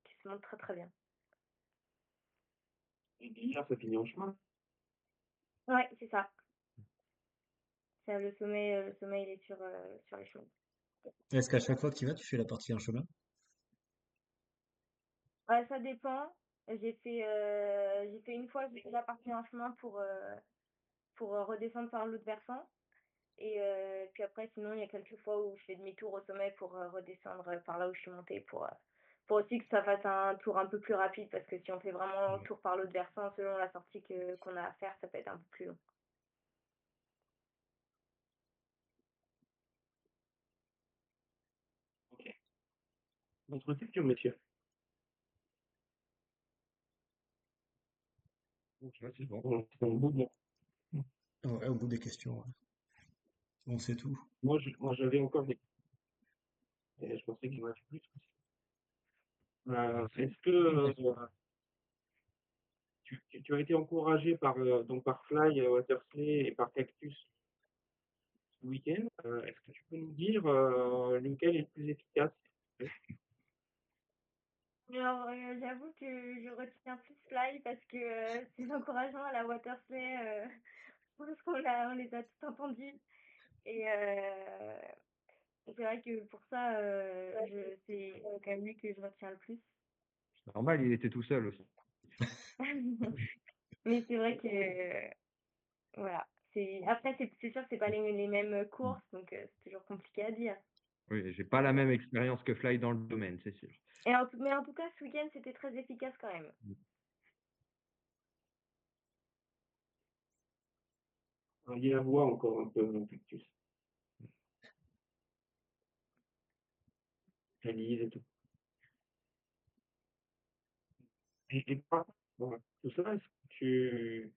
qui se monte très très bien. Et hier, ça finit en chemin. Ouais, c'est ça. Le sommet, il est sur les chemins. Est-ce qu'à chaque fois que tu y vas, tu fais la partie en chemin? Ouais, ça dépend. J'ai fait une fois, j'ai fait la partie en chemin pour redescendre par l'autre versant. Et puis après, sinon, il y a quelques fois où je fais demi-tour au sommet pour redescendre par là où je suis montée pour aussi que ça fasse un tour un peu plus rapide parce que si on fait vraiment un tour par l'autre versant, selon la sortie qu'on a à faire, ça peut être un peu plus long. Ok. D'autres questions, messieurs? Ouais, c'est bon. Bon, c'est un bout de... Ouais, au bout des questions, ouais. On sait tout. Moi, j'avais encore des... et je pensais qu'il y en avait plus. Est-ce que tu as été encouragé donc par Fly, Watersley et par Cactus ce week-end? Est-ce que tu peux nous dire lequel est le plus efficace? Alors, j'avoue que je retiens plus Fly parce que ces encouragements à la Watersley, je pense on les a tous entendus. Et c'est vrai que pour ça, c'est quand même lui que je retiens le plus. C'est normal, il était tout seul aussi. Mais c'est vrai que, voilà. Après, c'est sûr que c'est pas les mêmes courses, donc c'est toujours compliqué à dire. Oui, j'ai pas la Mais, même expérience que Fly dans le domaine, c'est sûr. mais en tout cas, ce week-end, c'était très efficace quand même. Il y a la voix encore un peu Cactus. Elise et tout. Et par contre, bon, tout ça, est-ce que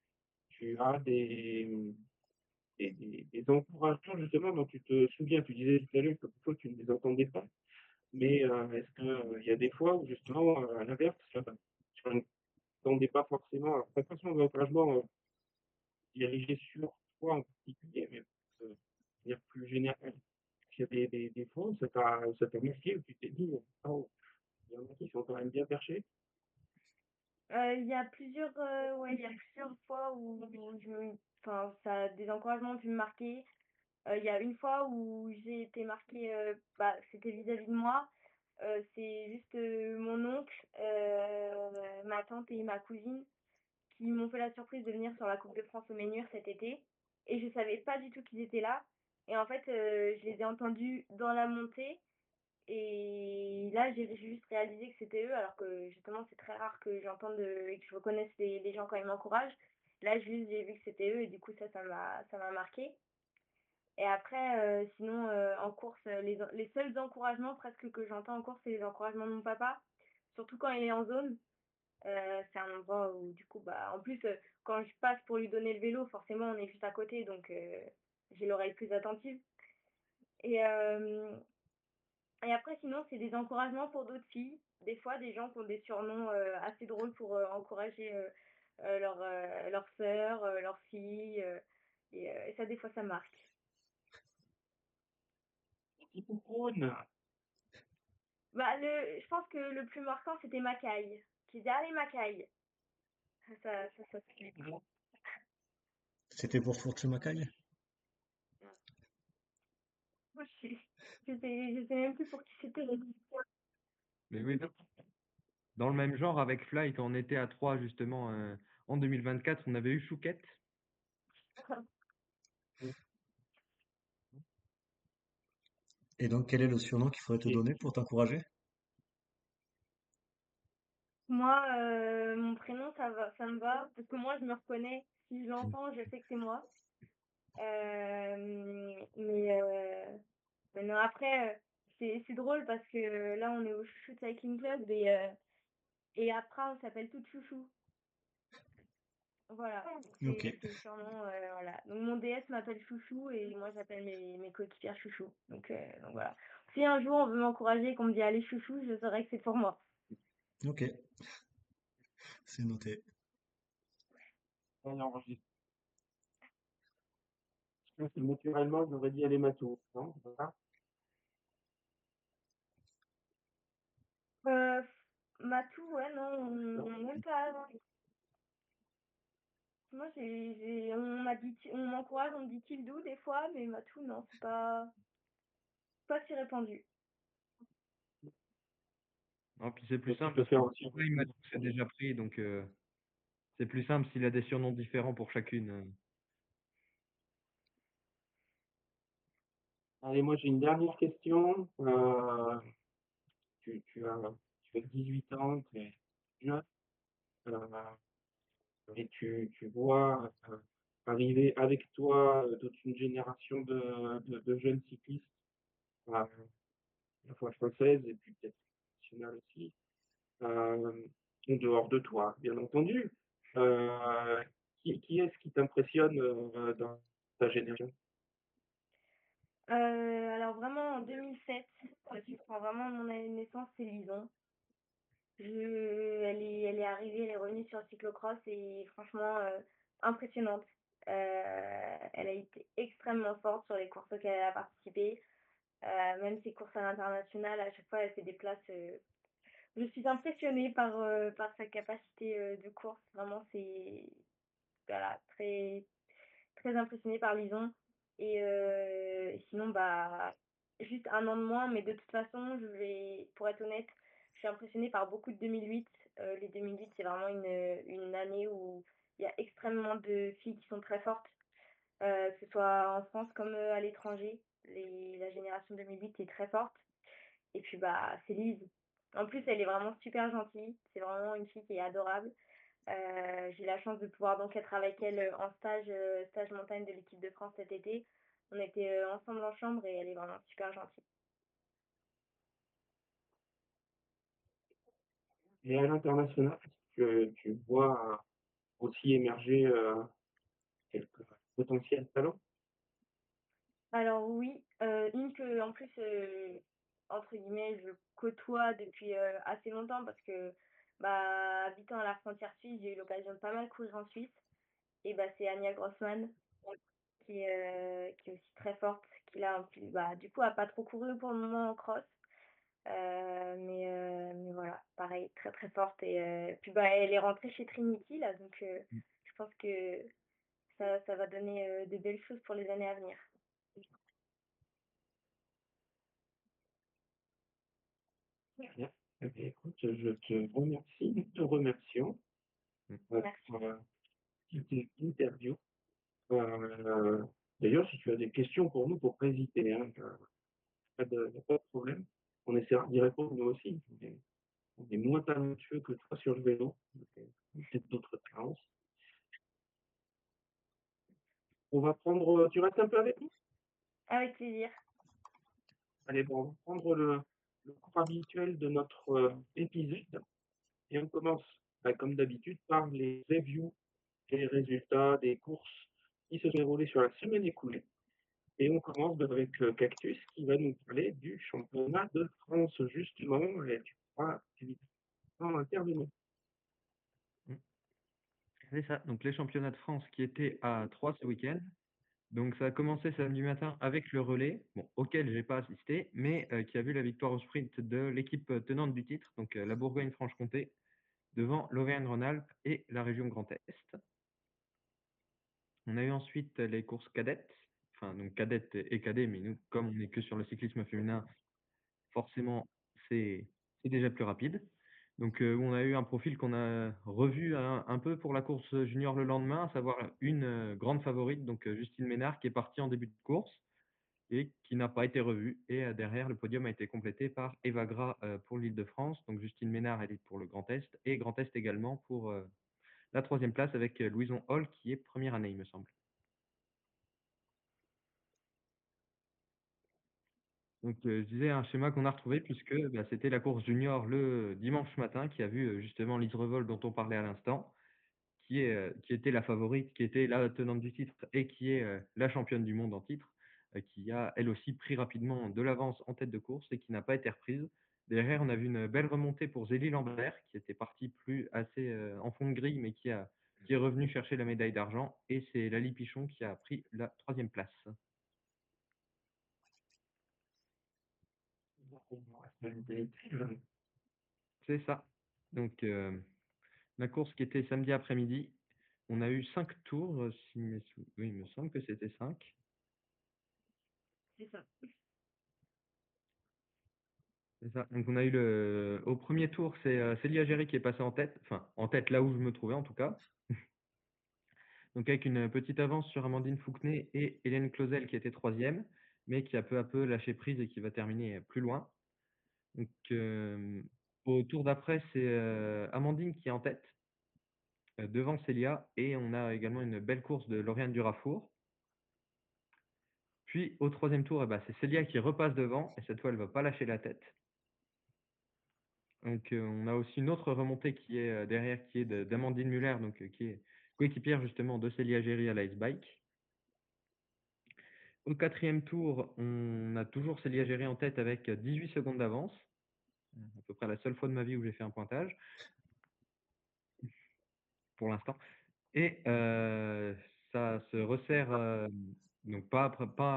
tu as des encouragements justement dont tu te souviens? Tu disais tout à l'heure que toi, tu ne les entendais pas. Mais est-ce qu'il y a des fois où justement, à l'inverse, tu n'entendais pas forcément, alors, pas forcément d'encouragement dirigé sur toi en particulier, mais de manière plus générale? Il y a des fois où ça t'a marqué, où tu t'es dit, oh, Il y en a qui sont quand même bien perchés. Il y a plusieurs, ouais, il y a plusieurs fois où enfin, ça a des encouragements ont pu me marquer. Il y a une fois où j'ai été marquée, bah, c'était vis-à-vis de moi. C'est juste, mon oncle, ma tante et ma cousine qui m'ont fait la surprise de venir sur la Coupe de France au Menhir cet été et je savais pas du tout qu'ils étaient là et en fait, je les ai entendus dans la montée et là, j'ai juste réalisé que c'était eux alors que justement, c'est très rare que j'entende, et que je reconnaisse les gens quand ils m'encouragent. Là, juste, j'ai vu que c'était eux et du coup, ça m'a marquée. Et après, sinon, en course, les seuls encouragements presque que j'entends en course, c'est les encouragements de mon papa, surtout quand il est en zone. C'est un endroit où du coup, bah, en plus, quand je passe pour lui donner le vélo, forcément, on est juste à côté, donc j'ai l'oreille plus attentive. Et, et après, sinon, c'est des encouragements pour d'autres filles. Des fois, des gens qui ont des surnoms assez drôles pour encourager leurs sœurs, leurs filles. Et ça, des fois, ça marque. Petit coucou. Bah, je pense que le plus marquant, c'était Macaille. Qui disait, allez, Macaille. Ça se fait. C'était pour Furtjemakai? Moi, je sais même plus pour qui c'était. Mais oui, dans le même genre, avec Flight, on était à 3 justement en 2024. On avait eu Chouquette. Et donc, quel est le surnom qu'il faudrait te Et donner pour t'encourager? Moi, mon prénom, ça me va, parce que moi, je me reconnais. Si je l'entends, je sais que c'est moi. Mais non, après, c'est drôle parce que là, on est au Chouchou Cycling Club et après, on s'appelle toutes Chouchou. Voilà, Ok, c'est le surnom, voilà. Donc mon DS m'appelle Chouchou et moi, j'appelle mes coéquipières Chouchou. Donc voilà. Si un jour on veut m'encourager et qu'on me dit allez Chouchou, je saurais que c'est pour moi. ok, c'est noté. on enregistre. Je pense que naturellement, j'aurais dit aller Matou. Non, c'est pas ça. Euh, Matou, ouais, non, Non. même pas. Moi, on m'a dit, on m'encourage, on me dit Tildou des fois, mais Matou, non, pas si répandu. Non, puis c'est plus Et tu simple peux parce que faire aussi. là, il m'a dit que c'est déjà pris, donc c'est plus simple s'il a des surnoms différents pour chacune. Allez, moi j'ai une dernière question. Tu as 18 ans, tu es jeune, euh, et tu vois arriver avec toi toute une génération de jeunes cyclistes, à la fois françaises et puis peut-être nationales aussi, en dehors de toi, bien entendu. Euh, qui est-ce qui t'impressionne dans ta génération? Alors vraiment en 2007, si je prends vraiment mon année de naissance, c'est Lison. Elle est arrivée, elle est revenue sur le cyclocross et franchement impressionnante. Elle a été extrêmement forte sur les courses auxquelles elle a participé. Même ses courses à l'international, à chaque fois elle fait des places. Je suis impressionnée par sa capacité de course. Vraiment, c'est voilà, très, très impressionnée par Lison. Et sinon, bah, juste un an de moins, mais de toute façon, pour être honnête, je suis impressionnée par beaucoup de 2008. Les 2008, c'est vraiment une année où il y a extrêmement de filles qui sont très fortes, que ce soit en France comme à l'étranger. La génération 2008 est très forte. Et puis, bah, c'est Lise. En plus, elle est vraiment super gentille. C'est vraiment une fille qui est adorable. J'ai eu la chance de pouvoir donc être avec elle en stage montagne de l'équipe de France cet été. On était ensemble en chambre et elle est vraiment super gentille. Et à l'international, tu vois aussi émerger quelques potentiels talents. Alors oui, une que en plus entre guillemets je côtoie depuis assez longtemps parce que bah habitant à la frontière suisse, j'ai eu l'occasion de pas mal courir en Suisse. Et bah c'est Anya Grossman qui est aussi très forte, qui là bah, du coup a pas trop couru pour le moment en cross, Mais voilà, pareil, très très forte. Et puis bah, elle est rentrée chez Trinity là, donc Mmh. je pense que ça va donner de belles choses pour les années à venir. Très bien. Eh bien, écoute, je te remercie, nous te remercions Mmh. Merci. pour cette interview. Euh, D'ailleurs, si tu as des questions pour nous, faut pas hésiter, hein, y a pas de problème. On essaiera d'y répondre nous aussi. On est moins talentueux que toi sur le vélo, peut-être d'autres talents. On va prendre, tu restes un peu avec nous? Avec plaisir. Allez, bon, on va prendre le cours habituel de notre épisode et on commence, bah, comme d'habitude, par les reviews et les résultats des courses qui se sont déroulées sur la semaine écoulée. Et on commence avec Cactus qui va nous parler du championnat de France, justement, et tu pourras évidemment intervenir. Mmh. C'est ça. Donc les championnats de France qui étaient à 3 ce week-end. Donc ça a commencé samedi matin avec le relais, bon, auquel j'ai pas assisté, mais qui a vu la victoire au sprint de l'équipe tenante du titre, donc la Bourgogne-Franche-Comté, devant l'Auvergne-Rhône-Alpes et la région Grand Est. On a eu ensuite les courses cadettes, enfin donc cadettes et cadets, mais nous, comme on n'est que sur le cyclisme féminin, forcément c'est déjà plus rapide. Donc on a eu un profil qu'on a revu un peu pour la course junior le lendemain, à savoir une grande favorite, donc Justine Ménard, qui est partie en début de course et qui n'a pas été revue. Et derrière, le podium a été complété par Eva Gras pour l'Île-de-France, donc Justine Ménard, elle est pour le Grand Est, et Grand Est également pour la troisième place avec Louison Hall, qui est première année, il me semble. Donc, je disais un schéma qu'on a retrouvé puisque bah, c'était la course junior le dimanche matin qui a vu justement Lise Revol dont on parlait à l'instant, qui était la favorite, qui était la tenante du titre et qui est la championne du monde en titre, qui a elle aussi pris rapidement de l'avance en tête de course et qui n'a pas été reprise. Derrière, on a vu une belle remontée pour Zélie Lambert, qui était partie plus assez en fond de grille, mais qui est revenue chercher la médaille d'argent. Et c'est Lali Pichon qui a pris la troisième place. C'est ça. Donc, la course qui était samedi après-midi, on a eu 5 tours, oui, il me semble que c'était 5. C'est ça. C'est ça. Donc on a eu au premier tour, c'est Célia Géry qui est passée en tête, enfin en tête là où je me trouvais en tout cas. Donc avec une petite avance sur Amandine Fouquenet et Hélène Clausel qui était troisième, mais qui a peu à peu lâché prise et qui va terminer plus loin. Donc au tour d'après, c'est Amandine qui est en tête, devant Célia, et on a également une belle course de Lauriane Durafour. Puis au troisième tour, eh ben, c'est Célia qui repasse devant, et cette fois elle ne va pas lâcher la tête. Donc, on a aussi une autre remontée qui est derrière, qui est d'Amandine Muller, donc qui est coéquipière justement de Célia Géry à l'Ice Bike. Au quatrième tour, on a toujours Célia Géry en tête avec 18 secondes d'avance, à peu près la seule fois de ma vie où j'ai fait un pointage, pour l'instant. Et ça se resserre, donc pas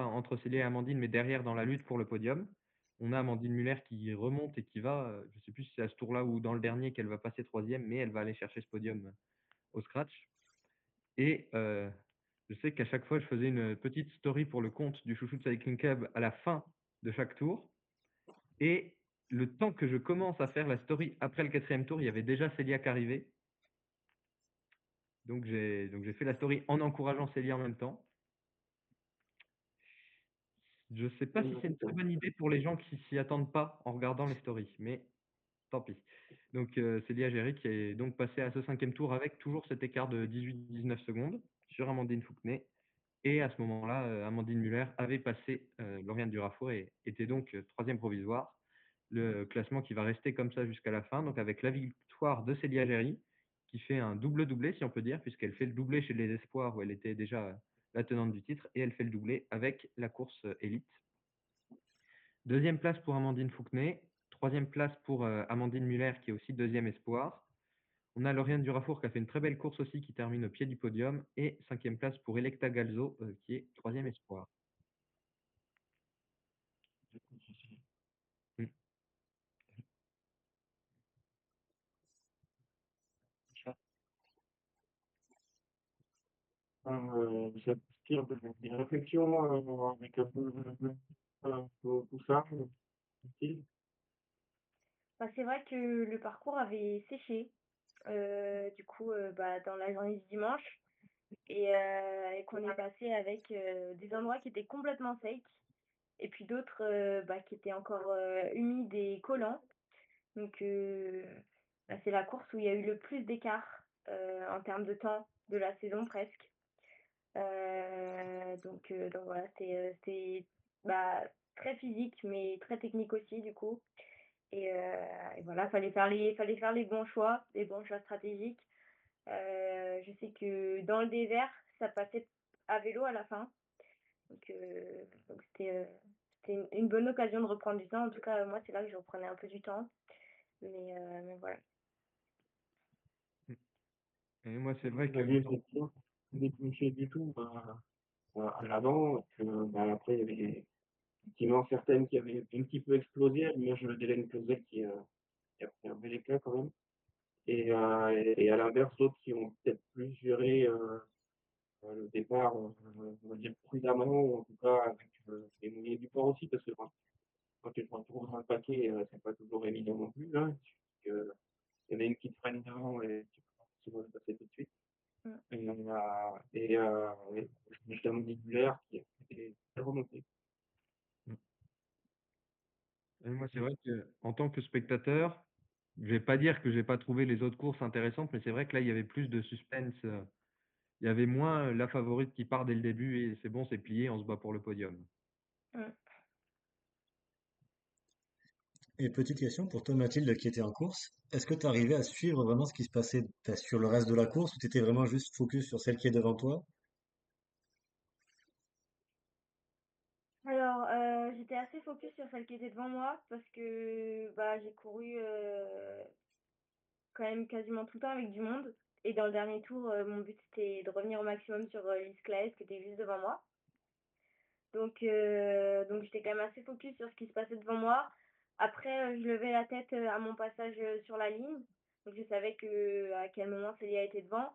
entre Célia et Amandine, mais derrière dans la lutte pour le podium. On a Amandine Muller qui remonte et qui va, je ne sais plus si c'est à ce tour-là ou dans le dernier qu'elle va passer troisième, mais elle va aller chercher ce podium au scratch. Et je sais qu'à chaque fois, je faisais une petite story pour le compte du Chouchou de Cycling Club à la fin de chaque tour. Et le temps que je commence à faire la story après le quatrième tour, il y avait déjà Célia qui arrivait. Donc j'ai fait la story en encourageant Célia en même temps. Je ne sais pas si c'est une très bonne idée pour les gens qui s'y attendent pas en regardant les stories, mais tant pis. Donc Célia Géry qui est donc passée à ce cinquième tour avec toujours cet écart de 18-19 secondes sur Amandine Fouquenet. Et à ce moment-là, Amandine Muller avait passé Lauriane Durafour et était donc troisième provisoire. Le classement qui va rester comme ça jusqu'à la fin, donc avec la victoire de Célia Géry, qui fait un double-doublé, si on peut dire, puisqu'elle fait le doublé chez les espoirs où elle était déjà la tenante du titre, et elle fait le doublé avec la course élite. Deuxième place pour Amandine Fouquenet, troisième place pour Amandine Muller, qui est aussi deuxième espoir. On a Lauriane Durafour qui a fait une très belle course aussi, qui termine au pied du podium. Et cinquième place pour Electa Galzo, qui est troisième espoir. Mm. Ça t'inspire des réflexions avec un peu tout ça, style. Bah, c'est vrai que le parcours avait séché, du coup, bah, dans la journée du dimanche et qu'on est passé avec, des endroits qui étaient complètement secs et puis d'autres, bah, qui étaient encore, humides et collants. Donc, bah, c'est la course où il y a eu le plus d'écart, en termes de temps de la saison presque. Donc voilà, c'était, bah, très physique mais très technique aussi du coup et heu et voilà, fallait faire les bons choix stratégiques. Je sais que dans le désert, ça passait à vélo à la fin, donc c'était une bonne occasion de reprendre du temps. En tout cas, moi, c'est là que je reprenais un peu du temps, mais voilà. Et moi, c'est vrai Vous que aviez effectivement déclenché du tout à l'avant, que bah, après il y avait effectivement certaines qui avaient un petit peu explosé, l'image de Hélène Cosel qui a pris un bel éclat quand même. Et à l'inverse, d'autres qui ont peut-être plus géré le départ, on va dire prudemment, ou en tout cas avec les moyens du port aussi, parce que quand tu te retrouves dans le paquet, c'est pas toujours évident non plus. Hein. Il y en a une qui te freine devant et tu peux pas forcément le passer tout de suite. Mmh. Et notamment Nicolas qui a été très remonté. et moi, c'est vrai que en tant que spectateur, je vais pas dire que j'ai pas trouvé les autres courses intéressantes, mais c'est vrai que là, il y avait plus de suspense. Il y avait moins la favorite qui part dès le début et c'est bon, c'est plié, on se bat pour le podium. Mmh. Et petite question pour toi, Mathilde, qui était en course. Est-ce que tu arrivais à suivre vraiment ce qui se passait sur le reste de la course ou tu étais vraiment juste focus sur celle qui est devant toi? Alors, j'étais assez focus sur celle qui était devant moi parce que, bah, j'ai couru, quand même quasiment tout le temps avec du monde et dans le dernier tour, mon but c'était de revenir au maximum sur, Lys Claes qui était juste devant moi. Donc j'étais quand même assez focus sur ce qui se passait devant moi. Après, je levais la tête, à mon passage, sur la ligne. Donc je savais à quel moment Célia était devant.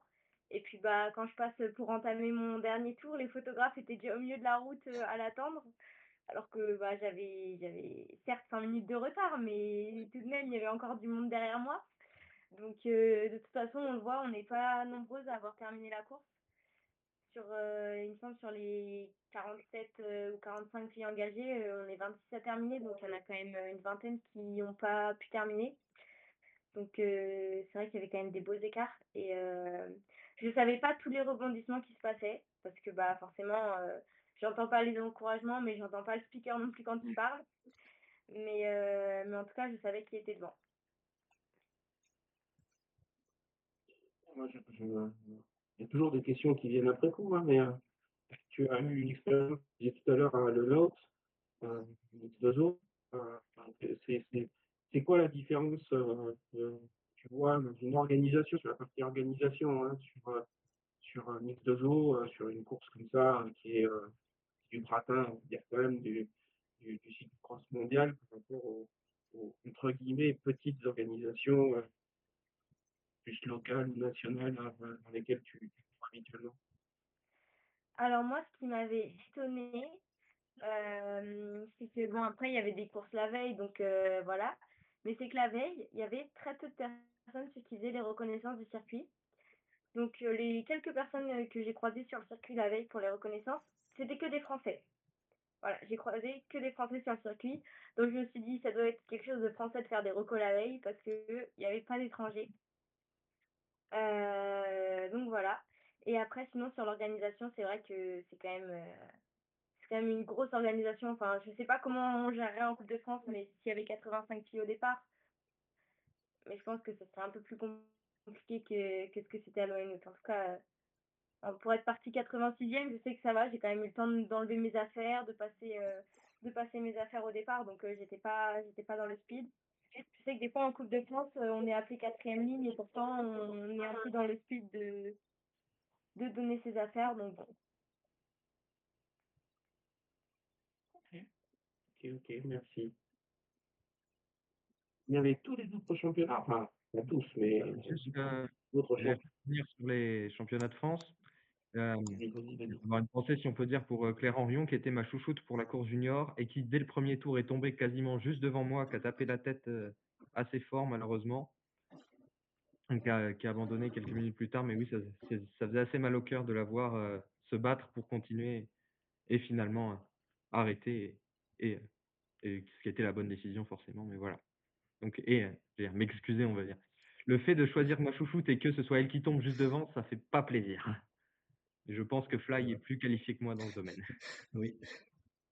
Et puis, bah, quand je passe, pour entamer mon dernier tour, les photographes étaient déjà au milieu de la route, à l'attendre. Alors que, bah, j'avais certes 5 minutes de retard, mais tout de même, il y avait encore du monde derrière moi. Donc de toute façon, on le voit, on n'est pas nombreuses à avoir terminé la course. Il me semble sur les 47 ou 45 filles engagées, on est 26 à terminer, donc il y en a quand même une vingtaine qui n'ont pas pu terminer. Donc c'est vrai qu'il y avait quand même des beaux écarts. Et je ne savais pas tous les rebondissements qui se passaient, parce que bah, forcément, j'entends pas les encouragements, mais j'entends pas le speaker non plus quand il parle. Mais en tout cas, je savais qu'il était devant. Moi, il y a toujours des questions qui viennent après coup, hein, mais tu as eu une expérience, je disais tout à l'heure, le Lot, X2O. Euh, c'est c'est- c'est quoi la différence, tu vois, dans une organisation, sur la partie organisation, hein, sur un X2O, sur une course comme ça, qui est du gratin, on va dire quand même du cyclocross mondial par rapport entre guillemets, petites organisations plus locales ou nationales dans lesquelles tu cours habituellement. Alors moi, ce qui m'avait étonnée, c'est que bon, après, il y avait des courses la veille, donc voilà. Mais c'est que la veille, il y avait très peu de personnes qui faisaient les reconnaissances du circuit. Donc les quelques personnes que j'ai croisées sur le circuit la veille pour les reconnaissances, c'était que des Français. Voilà, j'ai croisé que des Français sur le circuit. Donc je me suis dit, ça doit être quelque chose de français de faire des recos la veille parce qu'il n'y avait pas d'étrangers. Donc voilà. Et après, sinon, sur l'organisation, c'est vrai que c'est quand même une grosse organisation. Enfin, je sais pas comment on gérerait en Coupe de France, mais s'il y avait 85 filles au départ, mais je pense que ce serait un peu plus compliqué que ce que c'était à l'ONU. En tout cas, pour être partie 86e, je sais que ça va. J'ai quand même eu le temps d'enlever mes affaires, de passer mes affaires au départ, donc j'étais pas dans le speed. Je sais que des fois en Coupe de France, on est appelé quatrième ligne et pourtant on est ainsi dans le speed de donner ses affaires. Donc bon. Ok, merci. Il y avait tous les autres championnats, enfin, pas tous, mais Juste, d'autres je vais championnats. revenir sur les championnats de France. Euh, avoir une pensée, si on peut dire, pour Claire Henrion, qui était ma chouchoute pour la course junior et qui, dès le premier tour, est tombée quasiment juste devant moi, qui a tapé la tête assez fort, malheureusement, et qui a abandonné quelques minutes plus tard. Mais oui, ça faisait assez mal au cœur de la voir se battre pour continuer et finalement arrêter, et, et ce qui était la bonne décision, forcément. Mais voilà. Donc, je veux dire, m'excuser, on va dire. Le fait de choisir ma chouchoute et que ce soit elle qui tombe juste devant, ça fait pas plaisir. Je pense que Fly est plus qualifié que moi dans ce domaine. Oui.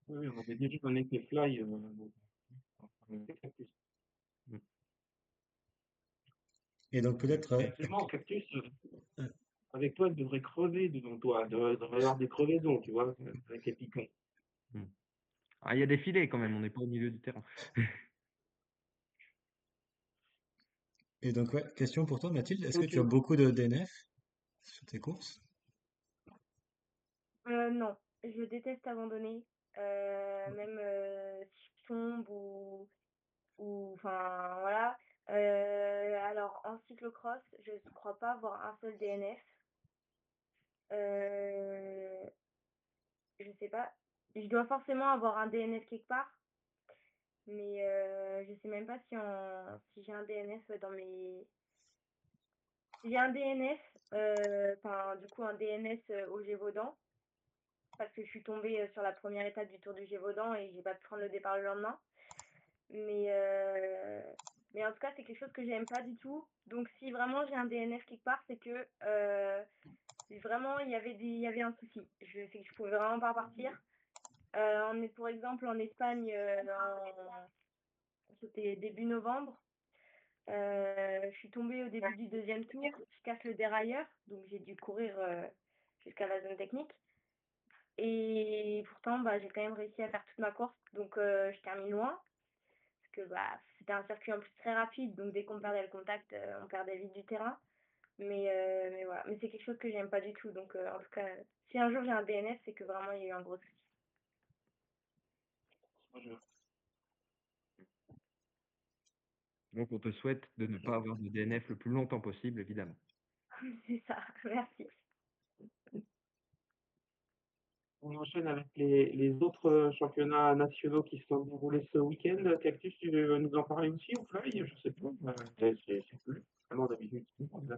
Oui, on avait déjà connecté Fly. Avec Cactus. Et donc peut-être, Effectivement, Cactus, euh, avec toi, il devrait crever devant toi. Il devrait y avoir des crevaisons, tu vois, avec les piquants. Ah, il y a des filets quand même, on n'est pas au milieu du terrain. et donc ouais, question pour toi, Mathilde, est-ce que Ok. tu as beaucoup de DNF sur tes courses? Non, je déteste abandonner. Même si je tombe ou enfin voilà. Alors en cyclocross, je crois pas avoir un seul DNF. Euh, je sais pas. Je dois forcément avoir un DNF quelque part, mais je sais même pas si j'ai un DNF dans mes. J'ai un DNF, enfin du coup un DNS au Gévaudan, parce que je suis tombée sur la première étape du Tour du Gévaudan et j'ai pas pu prendre le départ le lendemain. Mais, mais en tout cas, c'est quelque chose que j'aime pas du tout. Donc si vraiment j'ai un DNF quelque part, c'est que vraiment il y avait un souci. C'est que je pouvais vraiment pas partir. On est pour exemple en Espagne, c'était début novembre. Je suis tombée au début du deuxième tour, je casse le dérailleur, donc j'ai dû courir jusqu'à la zone technique. Et pourtant, bah, j'ai quand même réussi à faire toute ma course, donc je termine loin. Parce que bah, c'était un circuit en plus très rapide, donc dès qu'on perdait le contact, on perdait vite du terrain. Mais voilà, mais c'est quelque chose que j'aime pas du tout. Donc en tout cas, si un jour j'ai un DNF, c'est que vraiment il y a eu un gros souci. Donc on te souhaite de ne pas avoir de DNF le plus longtemps possible, évidemment. C'est ça, merci. On enchaîne avec les autres championnats nationaux qui se sont déroulés ce week-end. Cactus, tu veux nous en parler aussi ou Fly? Je sais pas. C'est plus. Vraiment, d'habitude, c'est plus.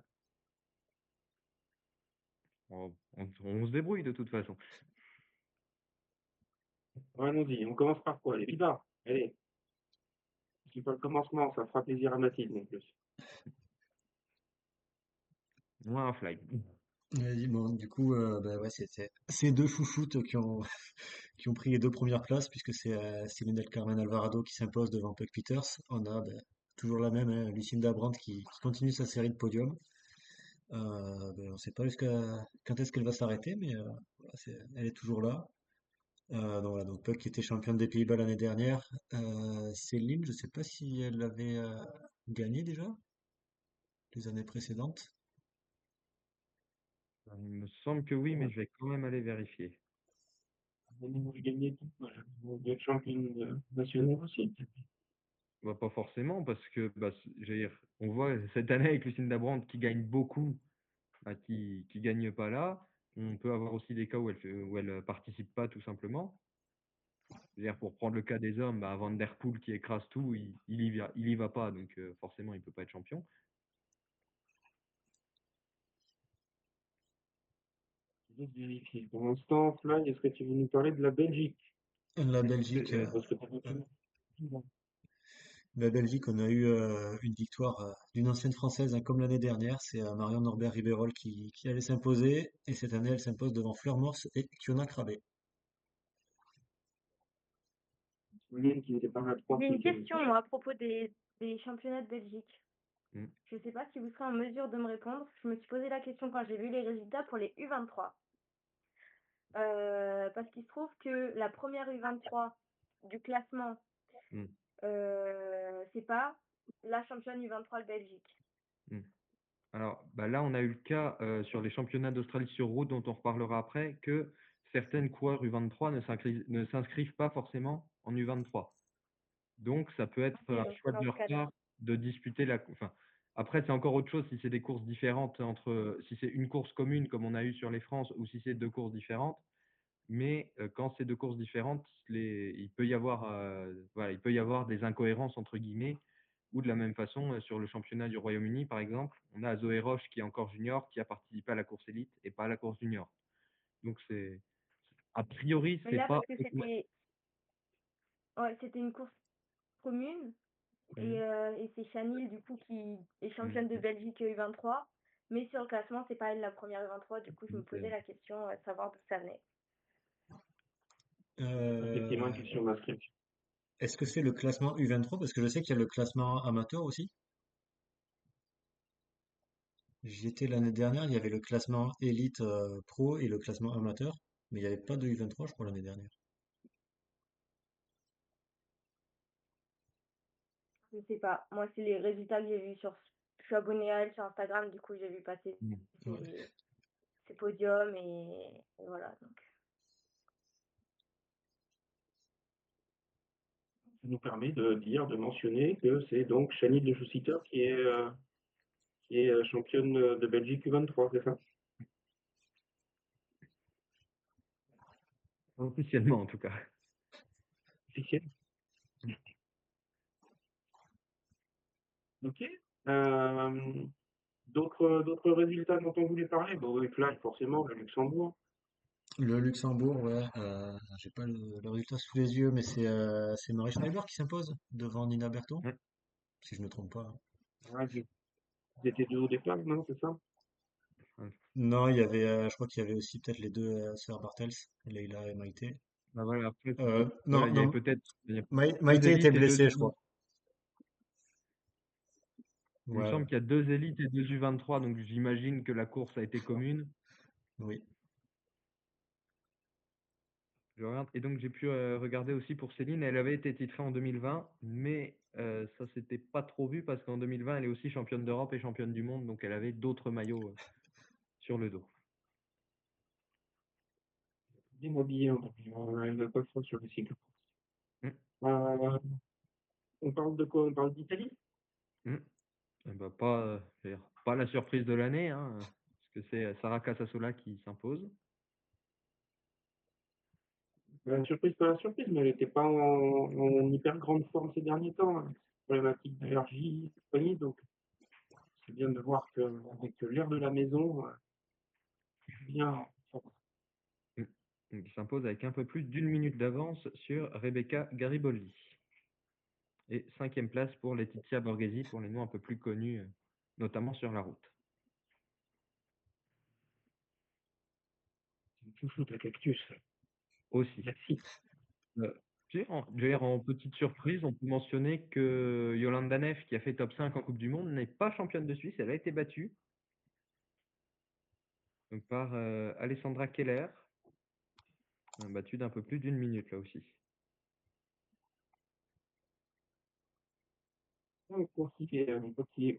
On se débrouille de toute façon. Ouais, allons-y. On commence par quoi? Les pipards. Allez. C'est pas le commencement, ça fera plaisir à Mathilde en plus. Moi, un Fly. Vas-y, bon, du coup, bah ouais, c'était ces deux chouchoutes qui ont pris les deux premières places, puisque c'est Lionel Carmen Alvarado qui s'impose devant Puck Peters. On a toujours la même, hein, Lucinda Brandt qui continue sa série de podiums. On ne sait pas jusqu'à quand est-ce qu'elle va s'arrêter, mais voilà, elle est toujours là. Donc voilà, donc Puck qui était championne des Pays-Bas l'année dernière. Céline, je ne sais pas si elle avait gagné déjà les années précédentes. Il me semble que oui, mais je vais quand même aller vérifier. Vous gagnez tout. Vous êtes championne nationale aussi. Bah, pas forcément, parce que bah, je veux dire, on voit cette année avec Lucinda Brandt qui gagne beaucoup, bah, qui gagne pas là. On peut avoir aussi des cas où elle participe pas tout simplement. C'est-à-dire pour prendre le cas des hommes, bah, Van Der Poel qui écrase tout, il y va pas, donc forcément il peut pas être champion. Je vais vérifier. Pour l'instant, Fly, est-ce que tu veux nous parler de la Belgique? La Belgique, Parce que t'as pas euh, tout. La Belgique, on a eu une victoire d'une ancienne Française, hein, comme l'année dernière. C'est Marion Norbert-Ribeyrolles qui allait s'imposer. Et cette année, elle s'impose devant Fleur Morse et Kiona Krabbe. William qui n'était pas là J'ai une question moi, à propos des championnats de Belgique. Mm. Je ne sais pas si vous serez en mesure de me répondre. Je me suis posé la question quand j'ai vu les résultats pour les U23. Parce qu'il se trouve que la première U23 du classement, Mm. c'est pas la championne U23 de Belgique. Mm. Alors bah là, on a eu le cas sur les championnats d'Australie sur route, dont on reparlera après, que certaines coureurs U23 ne s'inscrivent pas forcément en U23. Donc, ça peut être Ok, un donc choix dans de ce leur cas-là. part de disputer la. Enfin, Après, c'est encore autre chose si c'est des courses différentes si c'est une course commune comme on a eu sur les France ou si c'est deux courses différentes. Mais quand c'est deux courses différentes, il peut y avoir, voilà, il peut y avoir des incohérences entre guillemets. Ou de la même façon, sur le championnat du Royaume-Uni, par exemple, on a Zoé Roche qui est encore junior, qui a participé à la course élite et pas à la course junior. Donc a priori, Mais c'est là, pas parce que c'était une course commune Mhm. et c'est Chanil, du coup, qui est championne de Mhm. Belgique U23. Mais sur le classement, c'est pas elle la première U23. Du coup, je me posais la question de savoir d'où ça venait. Effectivement, une Euh, question d'inscription. Est-ce que c'est le classement U23? Parce que je sais qu'il y a le classement amateur aussi. J'y étais l'année dernière, il y avait le classement élite pro et le classement amateur, mais il n'y avait pas de U23, je crois, l'année dernière. Je sais pas. Moi, c'est les résultats que j'ai vus Je suis abonnée à elle sur Instagram, du coup, j'ai vu passer Mhm. Ouais. ses podiums et voilà. Donc. Ça nous permet de mentionner que c'est donc Chanil de Joussiter qui est championne de Belgique U23, c'est ça? Officiellement en tout cas. Officiel. Ok. Euh, d'autres résultats dont on voulait parler? Bon, oui, Fly, forcément, le Luxembourg. Le Luxembourg, ouais, j'ai pas le résultat sous les yeux, mais c'est Marie Schneider qui s'impose devant Nina Berto, Ouais. si je me trompe pas. Ouais, ils étaient deux au départ, non, c'est ça? Non, je crois qu'il y avait aussi peut-être les deux sœurs Bartels, Leila et Maïté. Bah voilà, après, voilà, Non, il y avait non, peut-être il y a deux Maïté était élites et deux blessée, je U20. crois. Il me Ouais, semble qu'il y a deux élites et deux U23, donc j'imagine que la course a été commune. oui. Je regarde. Et donc j'ai pu regarder aussi pour Céline, elle avait été titrée en 2020, mais ça s'était pas trop vu parce qu'en 2020, elle est aussi championne d'Europe et championne du monde, donc elle avait d'autres maillots sur le dos. Bien habillé en tout cas, le coffre sur le cycle. Mm, On parle de quoi? On parle d'Italie? mm. Eh ben, je veux dire, pas la surprise de l'année, hein, parce que c'est Sarah Casassola qui s'impose. Surprise, pas la surprise, mais elle n'était pas en hyper grande forme ces derniers temps, hein. Problématique d'allergie, compagnie, donc c'est bien de voir qu'avec l'air de la maison, bien. Mm. Donc, il s'impose avec un peu plus d'une minute d'avance sur Rebecca Gariboldi. Et cinquième place pour Laetitia Borghesi, pour les noms un peu plus connus, notamment sur la route. Chouchou de cactus. Aussi. Merci. Euh, D'ailleurs, en petite surprise, on peut mentionner que Yolanda Neff, qui a fait top 5 en Coupe du Monde, n'est pas championne de Suisse. Elle a été battue donc, par Alessandra Keller, battue d'un peu plus d'une minute là aussi. Un cours qui est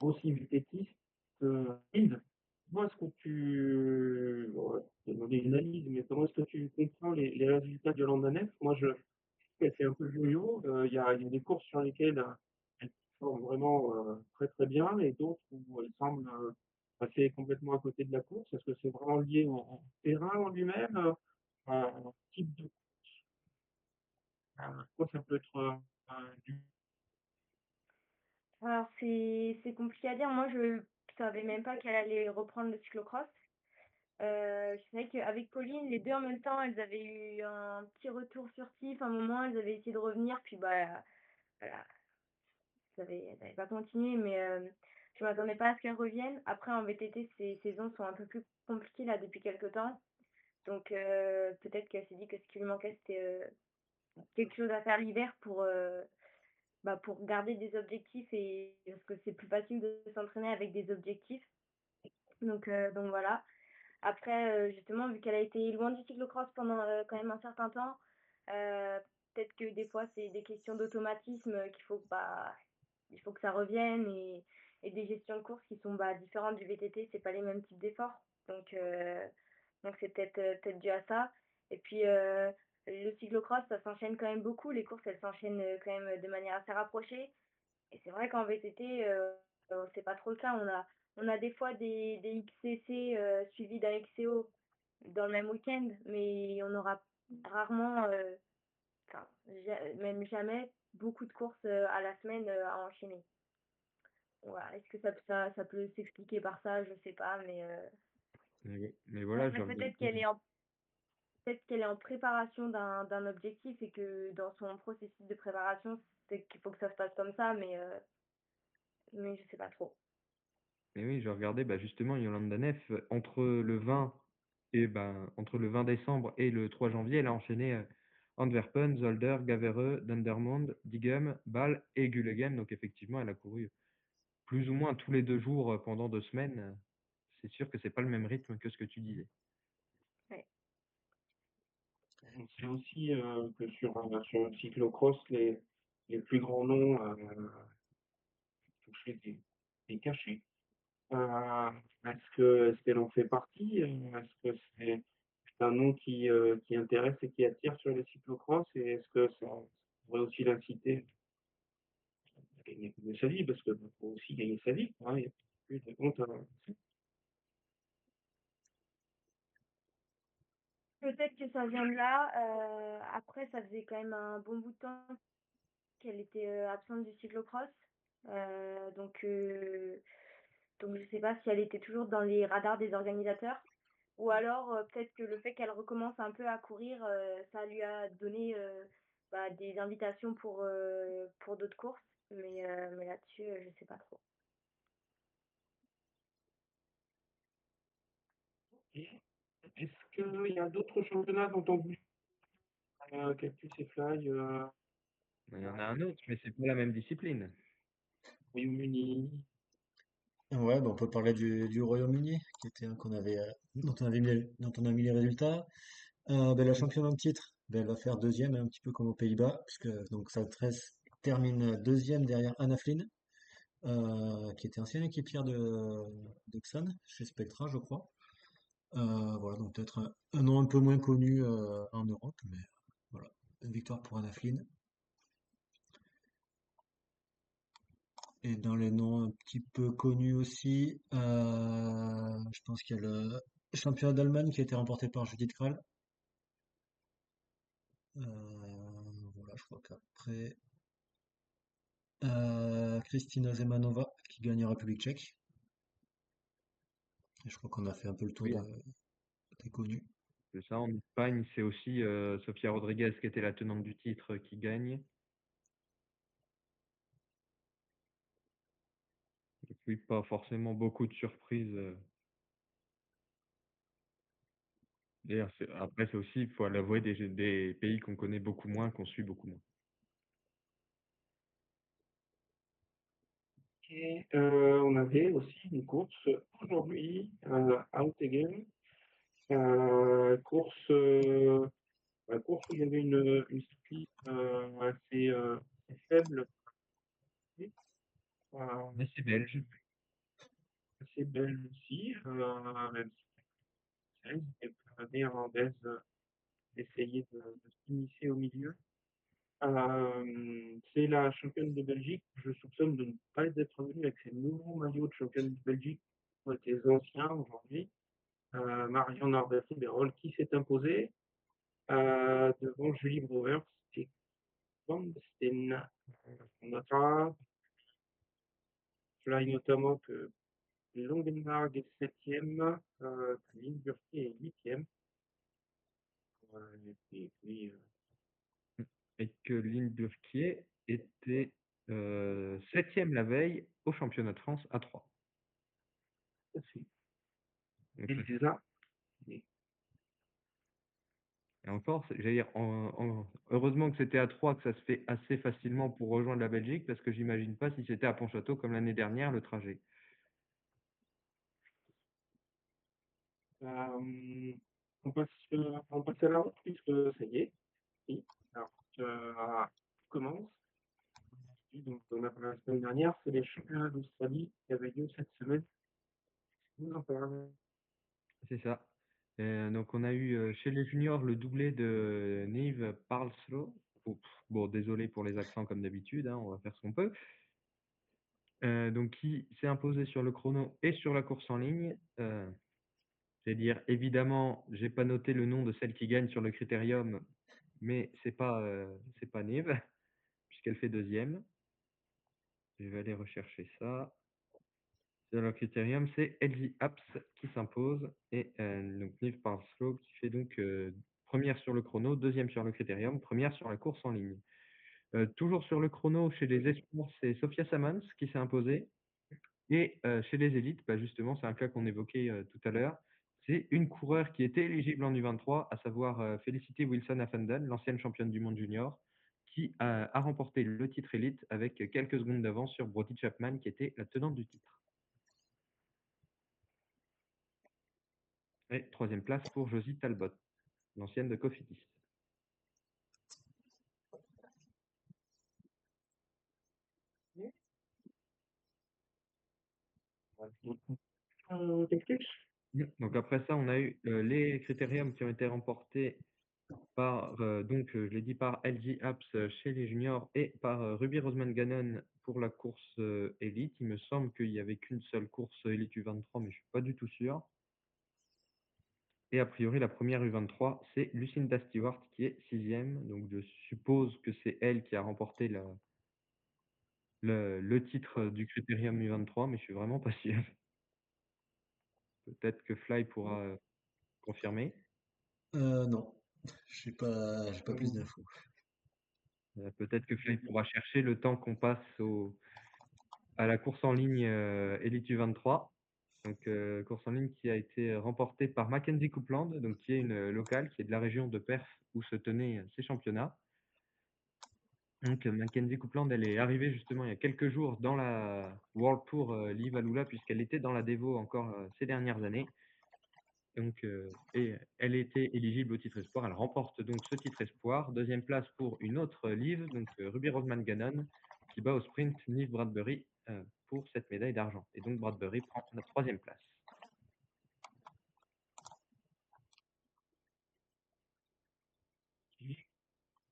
aussi vététiste que rapide. Comment est-ce que ouais, je vais demander une analyse, mais comment est-ce que tu comprends les résultats de Yolanda Neff? Moi, je elle fait un peu yo-yo. Il y a des courses sur lesquelles elle performe vraiment très très bien et d'autres où elle semble passer complètement à côté de la course. Est-ce que c'est vraiment lié au terrain en lui-même, au type de quoi ça peut être dû? Alors, c'est compliqué à dire. Moi, je savais même pas qu'elle allait reprendre le cyclocross. Je savais qu'avec Pauline, les deux en même temps, elles avaient eu un petit retour furtif. À un moment, elles avaient essayé de revenir, puis bah, voilà, elles n'avaient pas continué, mais je m'attendais pas à ce qu'elles reviennent. Après, en VTT, ces saisons sont un peu plus compliquées là depuis quelques temps. Donc, peut-être qu'elle s'est dit que ce qui lui manquait, c'était quelque chose à faire l'hiver pour garder des objectifs et parce que c'est plus facile de s'entraîner avec des objectifs. Donc voilà. Après, justement, vu qu'elle a été loin du cyclocross pendant quand même un certain temps, peut-être que des fois, c'est des questions d'automatisme il faut que ça revienne et des gestions de course qui sont différentes du VTT, c'est pas les mêmes types d'efforts. Donc c'est peut-être dû à ça. Et puis, le cyclocross, ça s'enchaîne quand même beaucoup. Les courses, elles s'enchaînent quand même de manière assez rapprochée. Et c'est vrai qu'en VTT, c'est pas trop le cas. On a des fois des XCC suivis d'un XCO dans le même week-end, mais on aura rarement, enfin, même jamais, beaucoup de courses à la semaine à enchaîner. Voilà. Est-ce que ça peut s'expliquer par ça? Je sais pas, Mais voilà, je regarde. peut-être qu'elle est en préparation d'un objectif et que dans son processus de préparation, c'est qu'il faut que ça se passe comme ça, mais je sais pas trop. Mais oui, je regardais bah, justement Yolanda Neff entre le 20 décembre et le 3 janvier, elle a enchaîné Antwerpen, Zolder, Gavereux, Dendermonde, Diegem, Bâle et Gullegem. Donc effectivement, elle a couru plus ou moins tous les 2 jours pendant 2 semaines. C'est sûr que c'est pas le même rythme que ce que tu disais. Ouais. On sait aussi que sur le cyclocross, les plus grands noms touchaient des cachets. Est-ce qu'elle en fait partie? Est-ce que c'est un nom qui intéresse et qui attire sur les cyclocross? Et est-ce que ça pourrait aussi l'inciter à gagner sa vie? Parce qu'il faut aussi gagner sa vie, hein, il y a plus de compte à Peut-être que ça vient de là. Après, ça faisait quand même un bon bout de temps qu'elle était absente du cyclocross. Donc je sais pas si elle était toujours dans les radars des organisateurs. Ou alors peut-être que le fait qu'elle recommence un peu à courir, ça lui a donné des invitations pour d'autres courses. Mais là-dessus, je sais pas trop. Et est-ce qu'il y a d'autres championnats dont on bouge Cactus et Fly, Il y en a un autre, mais c'est pas la même discipline. Royaume-Uni? Ouais, bah, on peut parler du Royaume-Uni, qui était un qu'on avait, dont on a mis les résultats. Ben, la championne en titre, ben, elle va faire deuxième, un petit peu comme aux Pays-Bas, puisque donc sa tresse termine deuxième derrière Anna Flynn, qui était ancienne équipière de Xan, chez Spectra, je crois. Voilà, donc peut-être un nom un peu moins connu en Europe, mais voilà, une victoire pour Anna Flynn. Et dans les noms un petit peu connus aussi, je pense qu'il y a le championnat d'Allemagne qui a été remporté par Judith Kral. Voilà, je crois qu'après, Kristina Zemanova qui gagne en République tchèque. Et je crois qu'on a fait un peu le tour Oui, des connus. c'est ça. En Espagne, c'est aussi Sofia Rodriguez qui était la tenante du titre qui gagne. Et puis pas forcément beaucoup de surprises. D'ailleurs, après, c'est aussi, il faut l'avouer, des pays qu'on connaît beaucoup moins, qu'on suit beaucoup moins. Et on avait aussi une course aujourd'hui à Hautegen, course, course où il y avait une cycliste assez faible, Mais c'est belge. assez belle aussi, même si elle néerlandaise d'essayer de s'immiscer au milieu. C'est la championne de Belgique. Je soupçonne de ne pas être venue avec ses nouveaux maillots de championne de Belgique, qui ont été anciens aujourd'hui. Marion Narder-Riberol qui s'est imposée devant Julie Brouwer et Van Steen. On notera cela notamment que Longenberg est 7e, Lynn Burkier est 8e. Et puis, Et que Lynn Burkier était 7e la veille au championnat de France à 3. ça fait. Donc, Et c'est ça. et encore, j'allais dire, heureusement que c'était à 3 que ça se fait assez facilement pour rejoindre la Belgique, parce que j'imagine pas si c'était à Pontchâteau comme l'année dernière, le trajet. On passe à la route puisque ça y est. Oui. Alors, tout commence. Donc, on a parlé la semaine dernière, c'est les championnats d'Australie qui avaient lieu cette semaine. Nous en parlons. C'est ça. Donc on a eu chez les juniors le doublé de Niamh Parlslow. Bon, désolé pour les accents comme d'habitude, hein, on va faire ce qu'on peut. Donc qui s'est imposée sur le chrono et sur la course en ligne. C'est-à-dire, évidemment, j'ai pas noté le nom de celle qui gagne sur le critérium, mais c'est pas Nive, puisqu'elle fait deuxième. Je vais aller rechercher ça. Sur le critérium, c'est LG Apps qui s'impose et donc Nive Parslow qui fait donc première sur le chrono, deuxième sur le critérium, première sur la course en ligne. Toujours sur le chrono, chez les espoirs, c'est Sofia Samans qui s'est imposée. Et chez les élites, bah, justement, c'est un cas qu'on évoquait tout à l'heure. C'est une coureure qui était éligible en U23, à savoir Felicity Wilson-Affenden, l'ancienne championne du monde junior, qui a remporté le titre élite avec quelques secondes d'avance sur Brody Chapman, qui était la tenante du titre. Et troisième place pour Josie Talbot, l'ancienne de Cofidis. Cactus? Donc après ça, on a eu les critériums qui ont été remportés par, je l'ai dit, par LG Apps chez les juniors et par Ruby Roseman Gannon pour la course élite. Il me semble qu'il n'y avait qu'une seule course élite U23, mais je suis pas du tout sûr. Et a priori, la première U23, c'est Lucinda Stewart qui est sixième. Donc je suppose que c'est elle qui a remporté le titre du critérium U23, mais je suis vraiment pas sûr. Peut-être que Fly pourra confirmer. Non, j'ai pas plus d'infos. Peut-être que Fly pourra chercher le temps qu'on passe à la course en ligne Elite U23. Donc, course en ligne qui a été remportée par Mackenzie Coupland, donc qui est une locale, qui est de la région de Perth où se tenaient ces championnats. Donc, Mackenzie Coupland, elle est arrivée justement il y a quelques jours dans la World Tour Live Alula, puisqu'elle était dans la Devo encore ces dernières années. Donc, et elle était éligible au titre espoir. Elle remporte donc ce titre espoir. Deuxième place pour une autre Liv, donc Ruby Roseman Gannon, qui bat au sprint Nive Bradbury pour cette médaille d'argent. Et donc Bradbury prend la troisième place.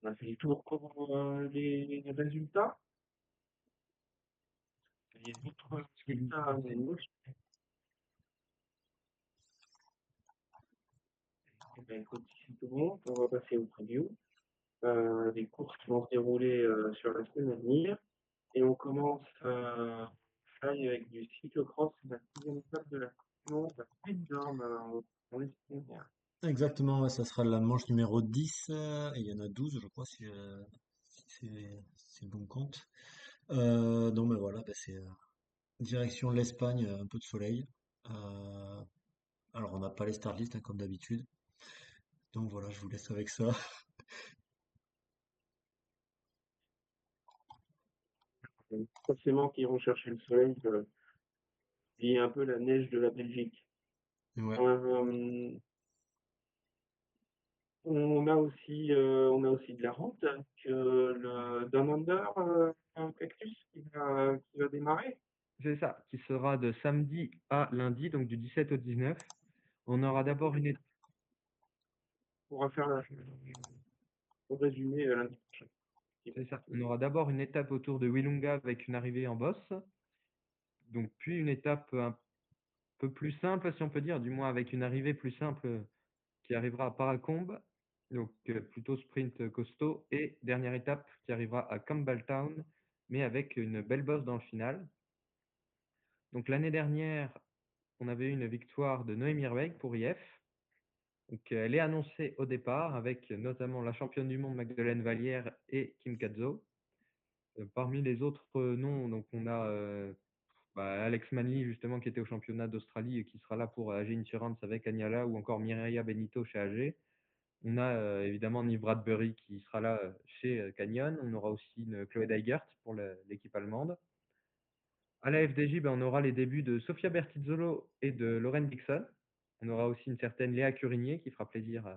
On a fait le tour pour les résultats. Il y a d'autres résultats à nous. Eh ben, écoute, c'est tout bon. On va passer au preview. Des courses qui vont se dérouler sur la semaine à venir. Et on commence avec du cyclocross, la sixième étape de la Coupe du Monde, la Suite d'Orme en Espagne. Exactement, ouais, ça sera la manche numéro 10, et il y en a 12, je crois, si c'est le bon compte. Donc ben voilà, ben c'est direction l'Espagne, un peu de soleil. Euh, alors on n'a pas les start-list hein, comme d'habitude. Donc voilà, je vous laisse avec ça. Forcément, qui iront chercher le soleil, et un peu la neige de la Belgique. Ouais. On a aussi de la route avec le Down Under un Cactus qui va démarrer. C'est ça, qui sera de samedi à lundi, donc du 17 au 19. On aura d'abord une étape. On va faire le résumé lundi prochain. C'est ça. On aura d'abord une étape autour de Willunga avec une arrivée en bosse. Donc, puis une étape un peu plus simple, si on peut dire, du moins avec une arrivée plus simple qui arrivera à Paracombe, donc plutôt sprint costaud, et dernière étape qui arrivera à Campbelltown, mais avec une belle bosse dans le final. Donc l'année dernière, on avait eu une victoire de Noémie Mirweg pour IF. Donc elle est annoncée au départ avec notamment la championne du monde Magdeleine Vallière et Kim Kadzo. Parmi les autres noms, donc on a Alex Manley justement qui était au championnat d'Australie et qui sera là pour AG Insurance avec Agnala, ou encore Mireia Benito chez AG. On a évidemment Nive Bradbury qui sera là chez Canyon. On aura aussi une Chloé Deigert pour l'équipe allemande. À la FDJ, on aura les débuts de Sofia Bertizzolo et de Lauren Dixon. On aura aussi une certaine Léa Curigné qui fera plaisir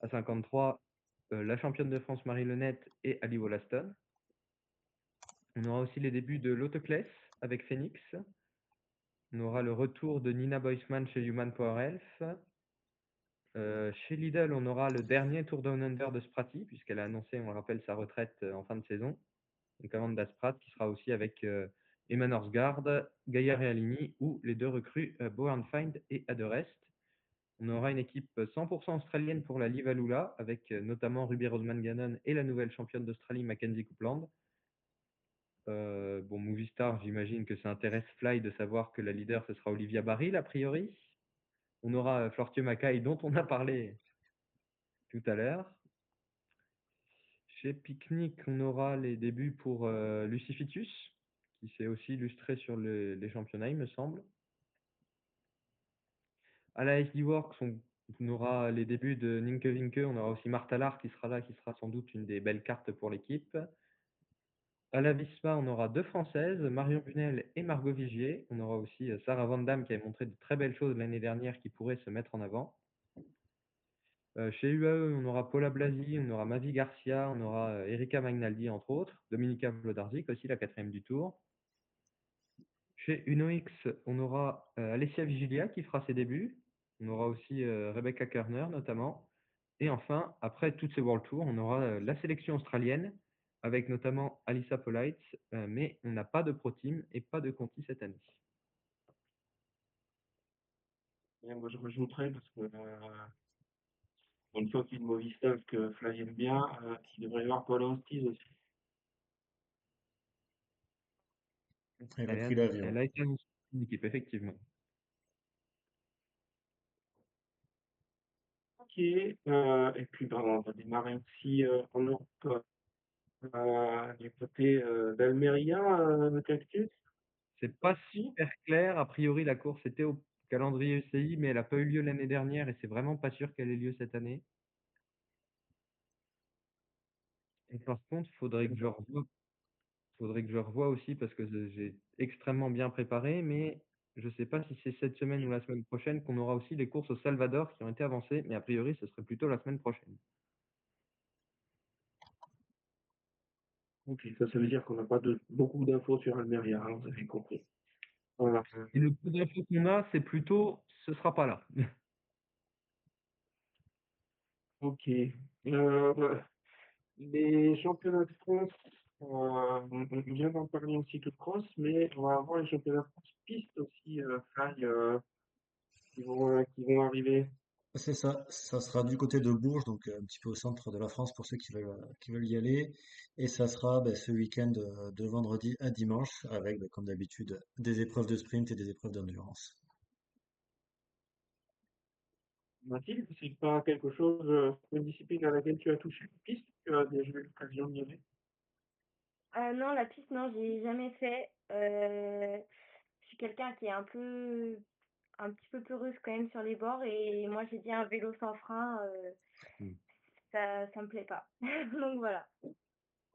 à 53, la championne de France Marie Lenette et Ali Wollaston. On aura aussi les débuts de Lotte Kless avec Phoenix. On aura le retour de Nina Boisman chez Human Power Health. Chez Lidl, on aura le dernier Tour Down Under de Sprati, puisqu'elle a annoncé, on le rappelle, sa retraite en fin de saison. Donc Amanda Spratt, qui sera aussi avec Eman Orsgaard, Gaia Realini ou les deux recrues Bohan Find et Aderest. On aura une équipe 100% australienne pour la Livalula, avec notamment Ruby Roseman Gannon et la nouvelle championne d'Australie Mackenzie Coupland. Bon, Movistar, j'imagine que ça intéresse Fly de savoir que la leader, ce sera Olivia Baril, a priori. On aura Flortje Mackay, dont on a parlé tout à l'heure. Chez Picnic, on aura les débuts pour Lucy Fitius, qui s'est aussi illustrée sur les championnats, il me semble. À la SD Works, on aura les débuts de Ninke Vinke, on aura aussi Martha Lahr qui sera là, qui sera sans doute une des belles cartes pour l'équipe. À la Visma, on aura deux Françaises, Marion Bunel et Margot Vigier. On aura aussi Sarah Van Damme qui a montré de très belles choses l'année dernière qui pourrait se mettre en avant. Chez UAE, on aura Paula Blasi, on aura Mavi Garcia, on aura Erika Magnaldi entre autres, Dominika Vlodarczyk aussi, la 4e du tour. Chez UnoX, on aura Alessia Vigilia qui fera ses débuts. On aura aussi Rebecca Kerner notamment. Et enfin, après toutes ces World Tours, on aura la sélection australienne avec notamment Alyssa Polite, mais on n'a pas de Pro Team et pas de Conti cette année. Et moi, je rajouterais, parce que une fois qu'il Movistar que Fly aime bien, il devrait y avoir Paula Hostis aussi. Elle a pris l'avion. Elle a été annoncée une équipe, effectivement. Ok, et puis ben, on va démarrer aussi en Europe du côté d'Almeria, Cactus. C'est pas super clair. A priori, la course était au calendrier UCI, mais elle n'a pas eu lieu l'année dernière et c'est vraiment pas sûr qu'elle ait lieu cette année. Et par contre, faudrait que je revoie aussi parce que j'ai extrêmement bien préparé, mais je sais pas si c'est cette semaine ou la semaine prochaine qu'on aura aussi les courses au Salvador qui ont été avancées, mais a priori, ce serait plutôt la semaine prochaine. Ok, ça veut dire qu'on n'a pas beaucoup d'infos sur Almeria, hein, vous avez compris. Voilà. Et le peu d'infos qu'on a, c'est plutôt, ce sera pas là. Ok. Les championnats de France, on vient d'en parler en cyclocross, mais on va avoir les championnats de France piste aussi, Fly, qui vont arriver. C'est ça, ça sera du côté de Bourges, donc un petit peu au centre de la France pour ceux qui veulent y aller. Et ça sera ce week-end de vendredi à dimanche avec, comme d'habitude, des épreuves de sprint et des épreuves d'endurance. Mathilde, c'est pas quelque chose, une discipline à laquelle tu as touché la piste, tu as déjà eu l'occasion d'y aller? Non, la piste, non, j'ai jamais fait. Je suis quelqu'un qui est un petit peu peureuse quand même sur les bords et moi j'ai dit un vélo sans frein, Mm. ça me plaît pas. Donc voilà.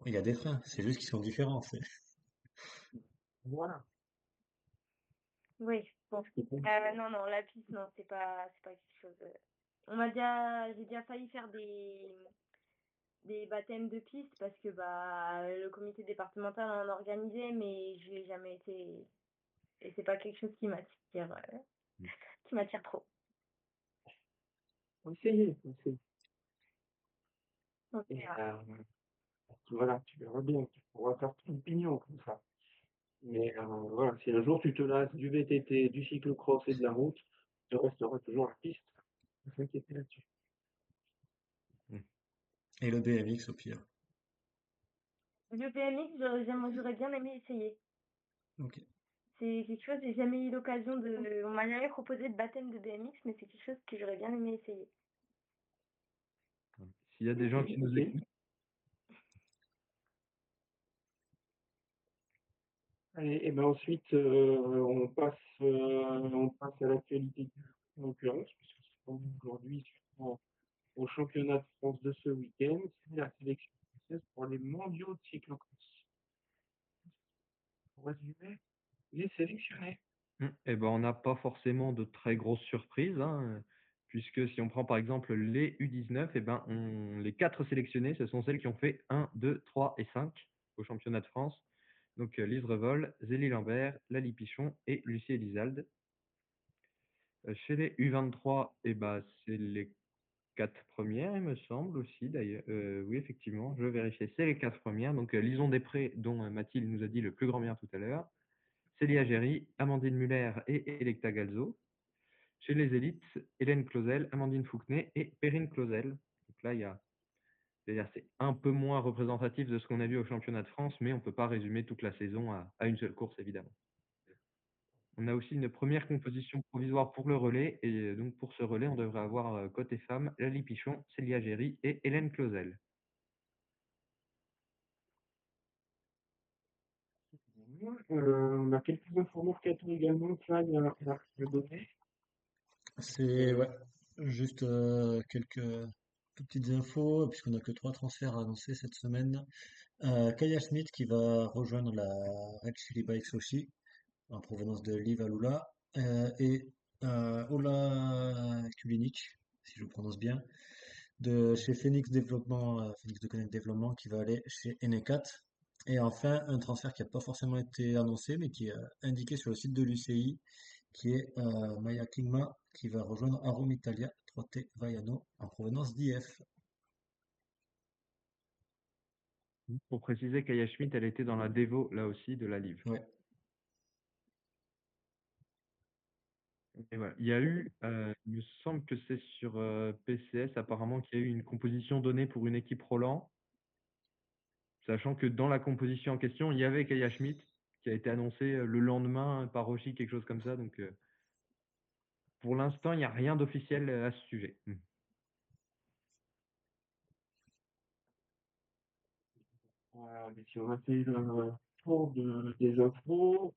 Il y a des freins, c'est juste qu'ils sont différents. Voilà. Oui, bon. Je comprends. Non, non, la piste, non, c'est pas quelque chose. J'ai déjà failli faire des baptêmes de piste parce que le comité départemental en organisait, mais je n'ai jamais été. Et c'est pas quelque chose qui m'attire trop. Faut essayer, faut essayer. Donc, Et, voilà. voilà, tu verras bien, tu pourras faire ton opinion comme ça. Mais voilà, si un jour tu te lasses du VTT, du cyclocross et de la route, tu resteras toujours la piste. Ne t'inquiéter là-dessus. Et le BMX au pire. Le BMX, j'aurais bien aimé essayer. Ok. C'est quelque chose, j'ai jamais eu l'occasion de. On m'a jamais proposé de baptême de BMX, mais c'est quelque chose que j'aurais bien aimé essayer. S'il y a des gens qui nous Ok. écoutent, Allez, et ben ensuite, on passe à l'actualité du jour, en l'occurrence, puisque c'est tombé aujourd'hui au championnat de France de ce week-end, c'est la sélection française pour les mondiaux de cyclocross. Pour résumer, les sélectionnés. eh ben, on n'a pas forcément de très grosses surprises, hein, puisque si on prend par exemple les U19, eh ben, les 4 sélectionnés, ce sont celles qui ont fait 1, 2, 3 et 5 au championnat de France. Donc Lise Revol, Zélie Lambert, Lali Pichon et Lucie Elizalde. Chez les U23, eh ben, c'est les 4 premières, il me semble aussi d'ailleurs. Oui, effectivement, je vérifiais, c'est les 4 premières. Donc Lison Després, dont Mathilde nous a dit le plus grand bien tout à l'heure. Célia Géry, Amandine Muller et Electa Galzo. Chez les élites, Hélène Clausel, Amandine Fouquenet et Perrine Clausel. Donc là, c'est-à-dire c'est un peu moins représentatif de ce qu'on a vu au championnat de France, mais on ne peut pas résumer toute la saison à une seule course, évidemment. On a aussi une première composition provisoire pour le relais, et donc pour ce relais, on devrait avoir côté femmes, Lali Pichon, Célia Géry et Hélène Clausel. On a quelques infos mercato également, Fly, à donner. C'est ouais, juste quelques toutes petites infos, puisqu'on n'a que 3 transferts à annoncer cette semaine. Kaya Schmidt qui va rejoindre la Red Chili Bike Sochi en provenance de Livalula et Ola Kulinic, si je le prononce bien, de chez Phoenix Développement, Phoenix de Connect Développement qui va aller chez Enecat. Et enfin, un transfert qui n'a pas forcément été annoncé, mais qui est indiqué sur le site de l'UCI, qui est Maya Klingma, qui va rejoindre Arum Italia 3T Vaiano en provenance d'IF. Pour préciser, Kaya Schmidt, elle était dans la Devo, là aussi, de la Live. Ouais. Et voilà. Il y a eu, il me semble que c'est sur PCS apparemment qu'il y a eu une composition donnée pour une équipe Roland, sachant que dans la composition en question, il y avait Kaya Schmidt qui a été annoncé le lendemain par Rochi, quelque chose comme ça. Donc pour l'instant, il n'y a rien d'officiel à ce sujet. Mais si on a fait le tour des infos,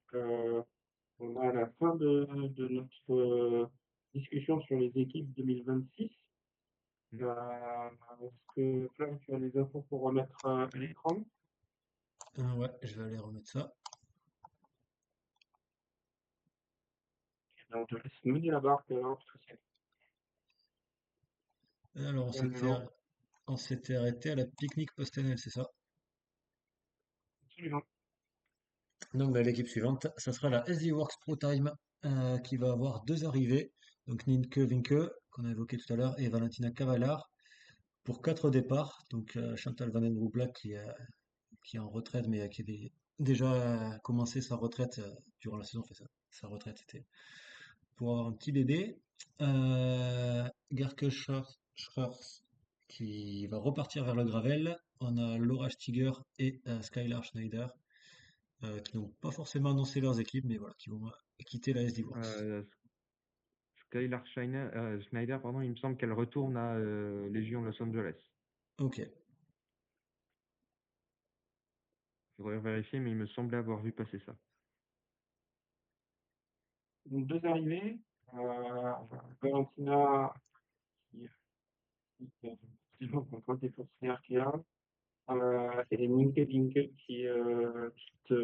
on a la fin de notre discussion sur les équipes 2026. Est-ce que Flav, tu as les infos pour remettre à l'écran? Ouais, je vais aller remettre ça. On te laisse mener la barque alors, parce que c'est Alors, on s'était arrêté à la pique-nique post-NL, c'est ça? absolument. Donc, bah, l'équipe suivante, ça sera la SD Works Pro Time qui va avoir 2 arrivées. Donc, Nienke Vinke, qu'on a évoqué tout à l'heure, et Valentina Cavallard pour 4 départs. Donc, Chantal Van Den Broek qui est en retraite, mais qui avait déjà commencé sa retraite durant la saison. Enfin, sa retraite, c'était pour avoir un petit bébé. Gerke Schreurs qui va repartir vers le Gravel. On a Laura Stiger et Skylar Schneider qui n'ont pas forcément annoncé leurs équipes, mais voilà, qui vont quitter la SD Works. Skylar Schneider, pardon, il me semble qu'elle retourne à Légion Los Angeles. Ok. Il faudrait vérifier, mais il me semblait avoir vu passer ça. Donc, 2 arrivées. Valentina qui est contre des forces qui est là. Et Nienke Vinke qui quitte,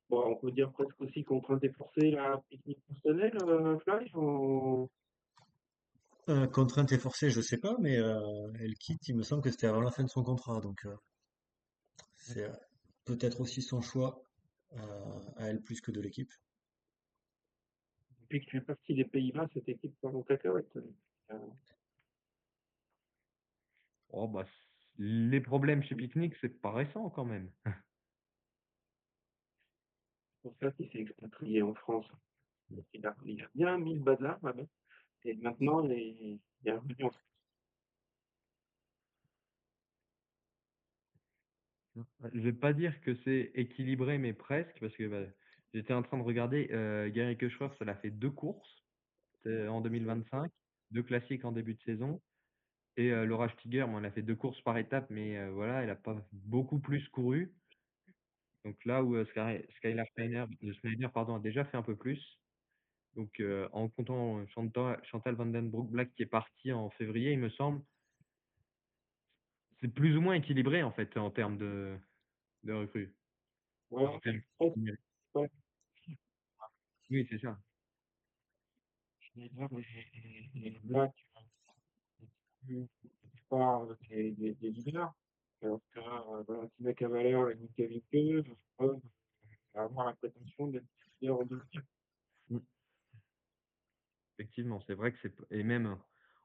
bon, on peut dire presque aussi contrainte et forcée la pique-nique personnelle, Fly, Contrainte et forcée, je sais pas, mais elle quitte, il me semble que c'était avant la fin de son contrat, donc c'est peut-être aussi son choix à elle plus que de l'équipe. depuis que tu es parti des Pays-Bas, cette équipe part en cacahuète. Oh, bah, les problèmes chez Picnic, c'est pas récent quand même. C'est pour ça qu'il s'est expatrié en France. Il a bien mis le bazar là-bas. Et maintenant, il est revenu en France. Je vais pas dire que c'est équilibré, mais presque, parce que bah, j'étais en train de regarder, Gary Kushner, ça l'a fait 2 courses en 2025, 2 classiques en début de saison. Et Laura Stiger, moi, elle a fait 2 courses par étape, mais voilà, elle a pas beaucoup plus couru. Donc là où Skylar Schneider, pardon, a déjà fait un peu plus. Donc en comptant Chantal Van Den Broek-Black qui est partie en février, il me semble, c'est plus ou moins équilibré en fait en termes de recrues. Enfin, en Ouais, termes presque, numériques. ouais. Oui, c'est ça. Schneider et Black, la plupart des leaders. Alors que Valentina Cavallero et Nienke Vinke peuvent avoir la prétention d'être leaders en devenir. Mm. Effectivement, c'est vrai que c'est et même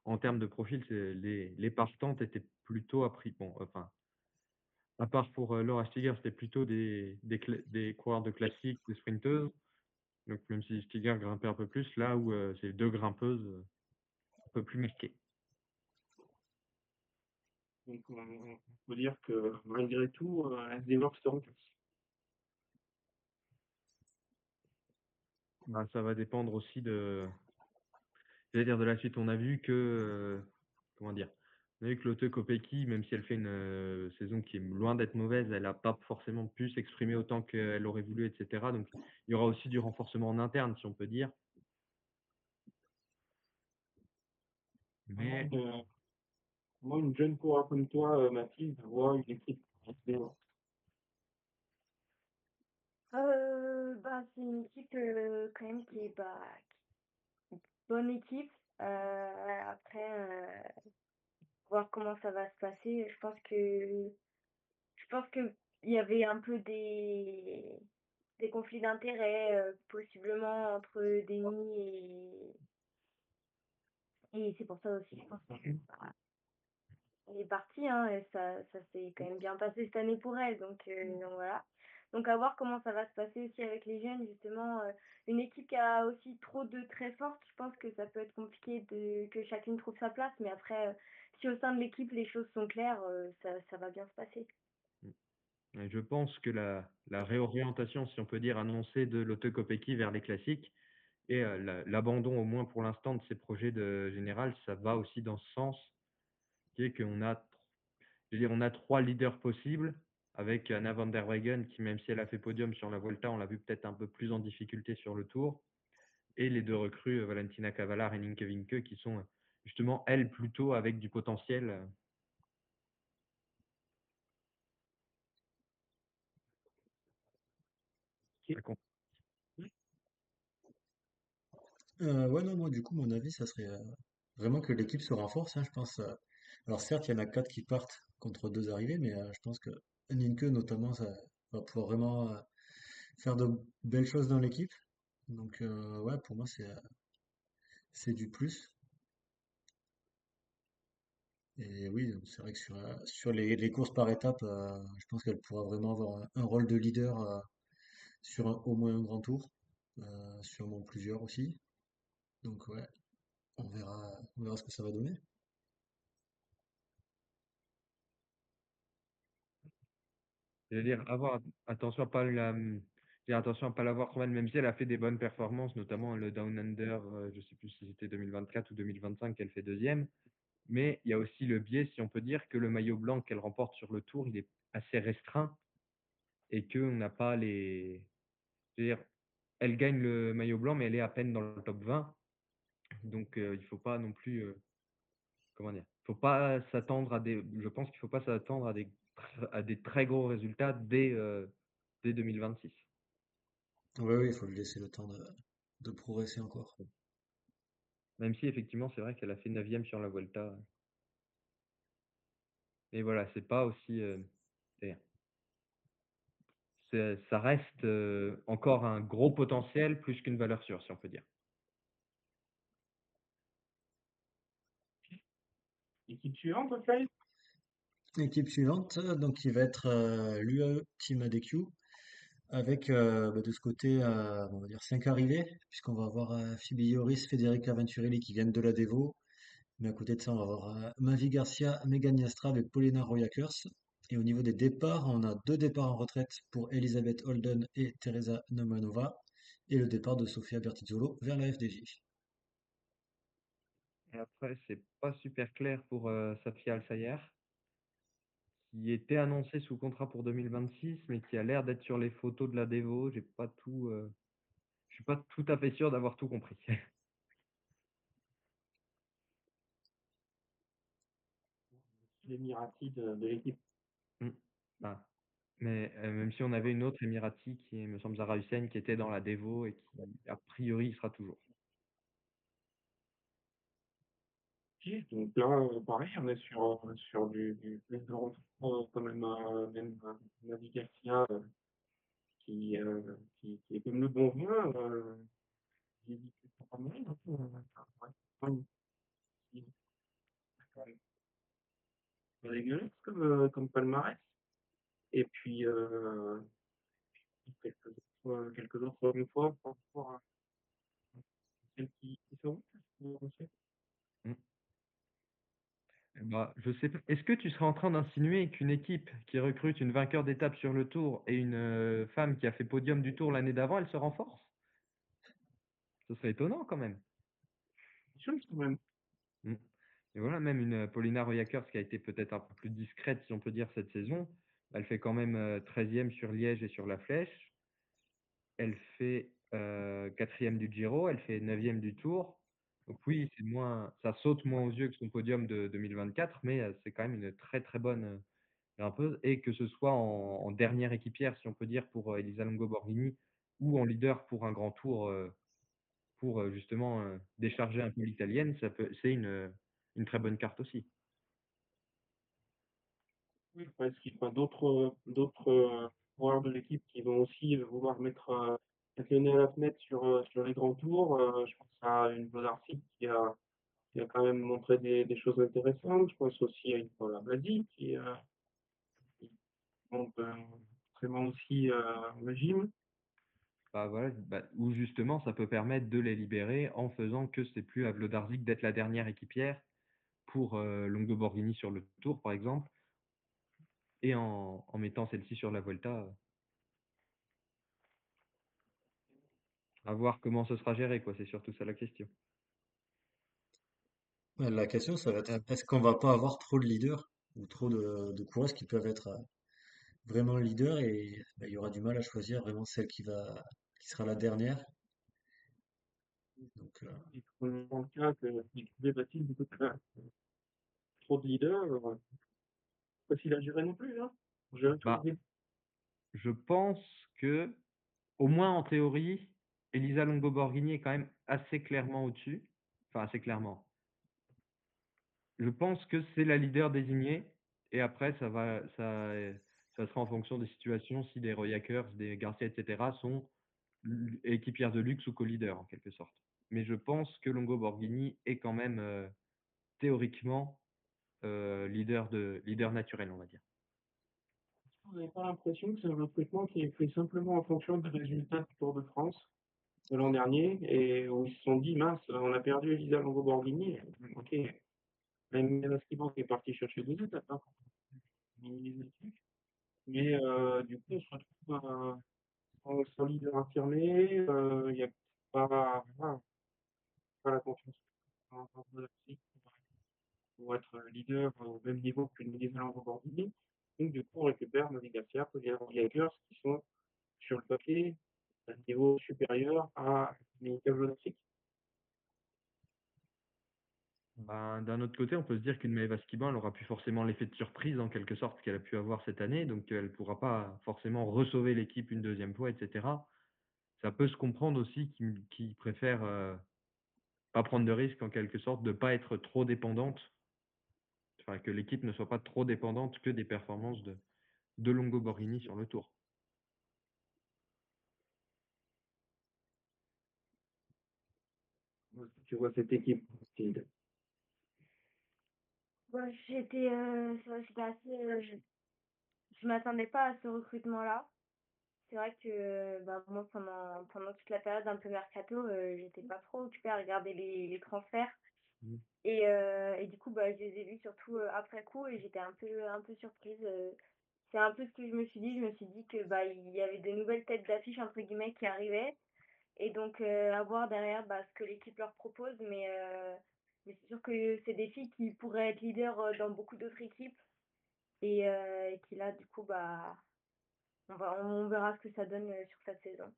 en termes de profil, les partantes étaient plutôt appris. Bon, enfin, à part pour Laura Stiger, c'était plutôt des coureurs de classique, des sprinteuses. Donc même si Stiger grimpait un peu plus, là où c'est 2 grimpeuses, un peu plus marquées. Donc, on peut dire que malgré tout, elle se développe sur place. Bah, ça va dépendre aussi de j'allais dire de la suite. On a vu que, comment dire? On a vu que Lotte Kopecky, même si elle fait une, saison qui est loin d'être mauvaise, elle a pas forcément pu s'exprimer autant qu'elle aurait voulu et cetera. Donc il y aura aussi du renforcement en interne, si on peut dire. Mais Moi, une jeune coureur comme toi, Mathilde, voit une équipe qui se développe. Bah, c'est une équipe quand même qui est bah, bonne équipe. Après, voir comment ça va se passer. Je pense que il y avait un peu des conflits d'intérêts possiblement entre Denis et c'est pour ça aussi, je pense que bah, elle est partie, hein, et ça s'est quand même bien passé cette année pour elle. Donc voilà. Donc à voir comment ça va se passer aussi avec les jeunes, justement. Une équipe qui a aussi trop de très fortes, je pense que ça peut être compliqué que chacune trouve sa place. Mais après, si au sein de l'équipe les choses sont claires, ça va bien se passer. et je pense que la réorientation, si on peut dire, annoncée de Lotte Kopecky vers les classiques et l'abandon, au moins pour l'instant, de ses projets de général, ça va aussi dans ce sens, qui est qu'on a je veux dire, on a 3 leaders possibles avec Anna van der Weyden qui, même si elle a fait podium sur la Volta, on l'a vu peut-être un peu plus en difficulté sur le Tour et les 2 recrues, Valentina Cavallard et Nienke Winke qui sont, justement, elles, plutôt avec du potentiel, à con Ouais, non, moi, du coup, mon avis, ça serait vraiment que l'équipe se renforce, hein, je pense. Alors, certes, il y en a quatre qui partent contre deux arrivées, mais je pense que Nienke, notamment, ça va pouvoir vraiment faire de belles choses dans l'équipe. Donc, ouais, pour moi, c'est du plus. Et oui, c'est vrai que sur les courses par étapes, je pense qu'elle pourra vraiment avoir un rôle de leader sur au moins un grand tour, sûrement plusieurs aussi. Donc, ouais, on verra ce que ça va donner. je veux dire, avoir attention à pas attention à pas l'avoir trop mal, même si elle a fait des bonnes performances, notamment le Down Under, je sais plus si c'était 2024 ou 2025 qu'elle fait deuxième. Mais il y a aussi le biais, si on peut dire, que le maillot blanc qu'elle remporte sur le Tour, il est assez restreint et qu'on n'a pas les je veux dire, elle gagne le maillot blanc, mais elle est à peine dans le top 20. Donc, il faut pas non plus, comment dire? Faut pas s'attendre à des je pense qu'il faut pas s'attendre à des très gros résultats dès 2026. Oui, oui, il faut lui laisser le temps de progresser encore. Même si effectivement, c'est vrai qu'elle a fait 9e sur la Vuelta. Mais voilà, c'est pas aussi, c'est ça reste, encore un gros potentiel plus qu'une valeur sûre, si on peut dire. Équipe suivante, Raphaël? Équipe suivante, donc il va être l'UAE Team ADQ, avec bah, de ce côté, on va dire 5 arrivées, puisqu'on va avoir Phoebe Joris, Federica Venturelli qui viennent de la Devo. Mais à côté de ça, on va avoir Mavi Garcia, Megan Jastra et Paulina Rojakers. Et au niveau des départs, on a deux départs en retraite pour Elisabeth Holden et Teresa Neumanova, et le départ de Sofia Bertizzolo vers la FDJ. Et après, c'est pas super clair pour, Safia Al-Sayer, qui était annoncée sous contrat pour 2026, mais qui a l'air d'être sur les photos de la Devo. J'ai pas tout, je suis pas tout à fait sûr d'avoir tout compris. L'Emirati de l'équipe. Mmh. Ah. Mais, même si on avait une autre Emirati qui est, me semble, Zahra Hussein, qui était dans la Devo et qui, a priori, y sera toujours. Ok, donc là, pareil, on est sur du plus de retour, quand même, même Mavi Garcia, qui est comme le bon vin, j'ai dit que c'est pas mal, hein, ouais, c'est quand même pas dégueulasse comme palmarès. Et puis, quelques autres une fois par rapport à celles qui sont vous pensez? Mm. Bah, je sais pas. Est-ce que tu serais en train d'insinuer qu'une équipe qui recrute une vainqueur d'étape sur le Tour et une femme qui a fait podium du Tour l'année d'avant, elle se renforce? Ce serait étonnant quand même. Chose quand même. Mm. Et voilà, même une Paulina Royackers qui a été peut-être un peu plus discrète, si on peut dire, cette saison, elle fait quand même 13e sur Liège et sur la Flèche. Elle fait 4e du Giro, elle fait 9e du Tour. Donc oui, c'est moins, ça saute moins aux yeux que son podium de 2024, mais c'est quand même une très très bonne grimpeuse. Et que ce soit en dernière équipière, si on peut dire, pour Elisa Longo Borghini, ou en leader pour un grand tour, pour justement décharger un peu l'italienne, c'est une très bonne carte aussi. Oui, parce qu'il y a d'autres joueurs de l'équipe qui vont aussi vouloir mettre le nez à la fenêtre sur les grands tours. Je pense à une Joe Darcy qui a quand même montré des choses intéressantes. Je pense aussi à une Paula Blasi qui monte vraiment aussi en régime. Bah voilà, ou justement, ça peut permettre de les libérer en faisant que c'est plus à Vlodarczyk d'être la dernière équipière pour Longo Borghini sur le Tour, par exemple, et en mettant celle-ci sur la Vuelta, à voir comment ce sera géré, quoi. C'est surtout ça la question. La question, ça va être, est-ce qu'on va pas avoir trop de leaders ou trop de coureuses qui peuvent être vraiment leaders et il y aura du mal à choisir vraiment celle qui sera la dernière. Donc, Et dans le cas que les bâtis du coup, trop de leaders, pas facile à gérer non plus, hein. Gérer tout le Bah, groupe. je pense que, au moins en théorie, Elisa Longo Borghini est quand même assez clairement au-dessus. Enfin, assez clairement. Je pense que c'est la leader désignée, et après, ça sera en fonction des situations, si des Royackers, des Garcia, etc., sont équipières de luxe ou co-leaders, en quelque sorte. Mais je pense que Longo Borghini est quand même, théoriquement, leader naturel, on va dire. Vous n'avez pas l'impression que c'est un recrutement qui est fait simplement en fonction des résultats du Tour de France de l'an dernier et où ils se sont dit, mince, on a perdu Elisa Longo Borghini. Ok, même Skiban qui est parti chercher deux étapes, hein, pour minimiser le truc. Mais du coup, on se retrouve sans leader affirmé, il n'y a voilà, pas la confiance de la physique pour être leader au même niveau qu'une Elisa Longo Borghini. Donc du coup, on récupère Monique Garcia, Pauline Jägers qui sont sur le papier un niveau supérieur à Mika Vlodovsky. Ben, d'un autre côté, on peut se dire qu'une Maëva Skiban, elle aura plus forcément l'effet de surprise, en quelque sorte, qu'elle a pu avoir cette année, donc elle ne pourra pas forcément re-sauver l'équipe une deuxième fois, etc. Ça peut se comprendre aussi qu'ils préfèrent pas prendre de risque, en quelque sorte, de pas être trop dépendante, enfin que l'équipe ne soit pas trop dépendante que des performances de Longo Borghini sur le Tour. Tu vois cette équipe. Bon, c'est vrai que j'étais assez, je m'attendais pas à ce recrutement-là. C'est vrai que moi, pendant toute la période un peu mercato, j'étais pas trop occupée à regarder les transferts. Mm. Et du coup, je les ai vus surtout après coup et j'étais un peu surprise. C'est un peu ce que je me suis dit. Je me suis dit que il y avait de nouvelles têtes d'affiche entre guillemets qui arrivaient. Et donc à voir derrière ce que l'équipe leur propose. Mais c'est sûr que c'est des filles qui pourraient être leaders dans beaucoup d'autres équipes. Et qui là, du coup, on verra ce que ça donne sur cette saison.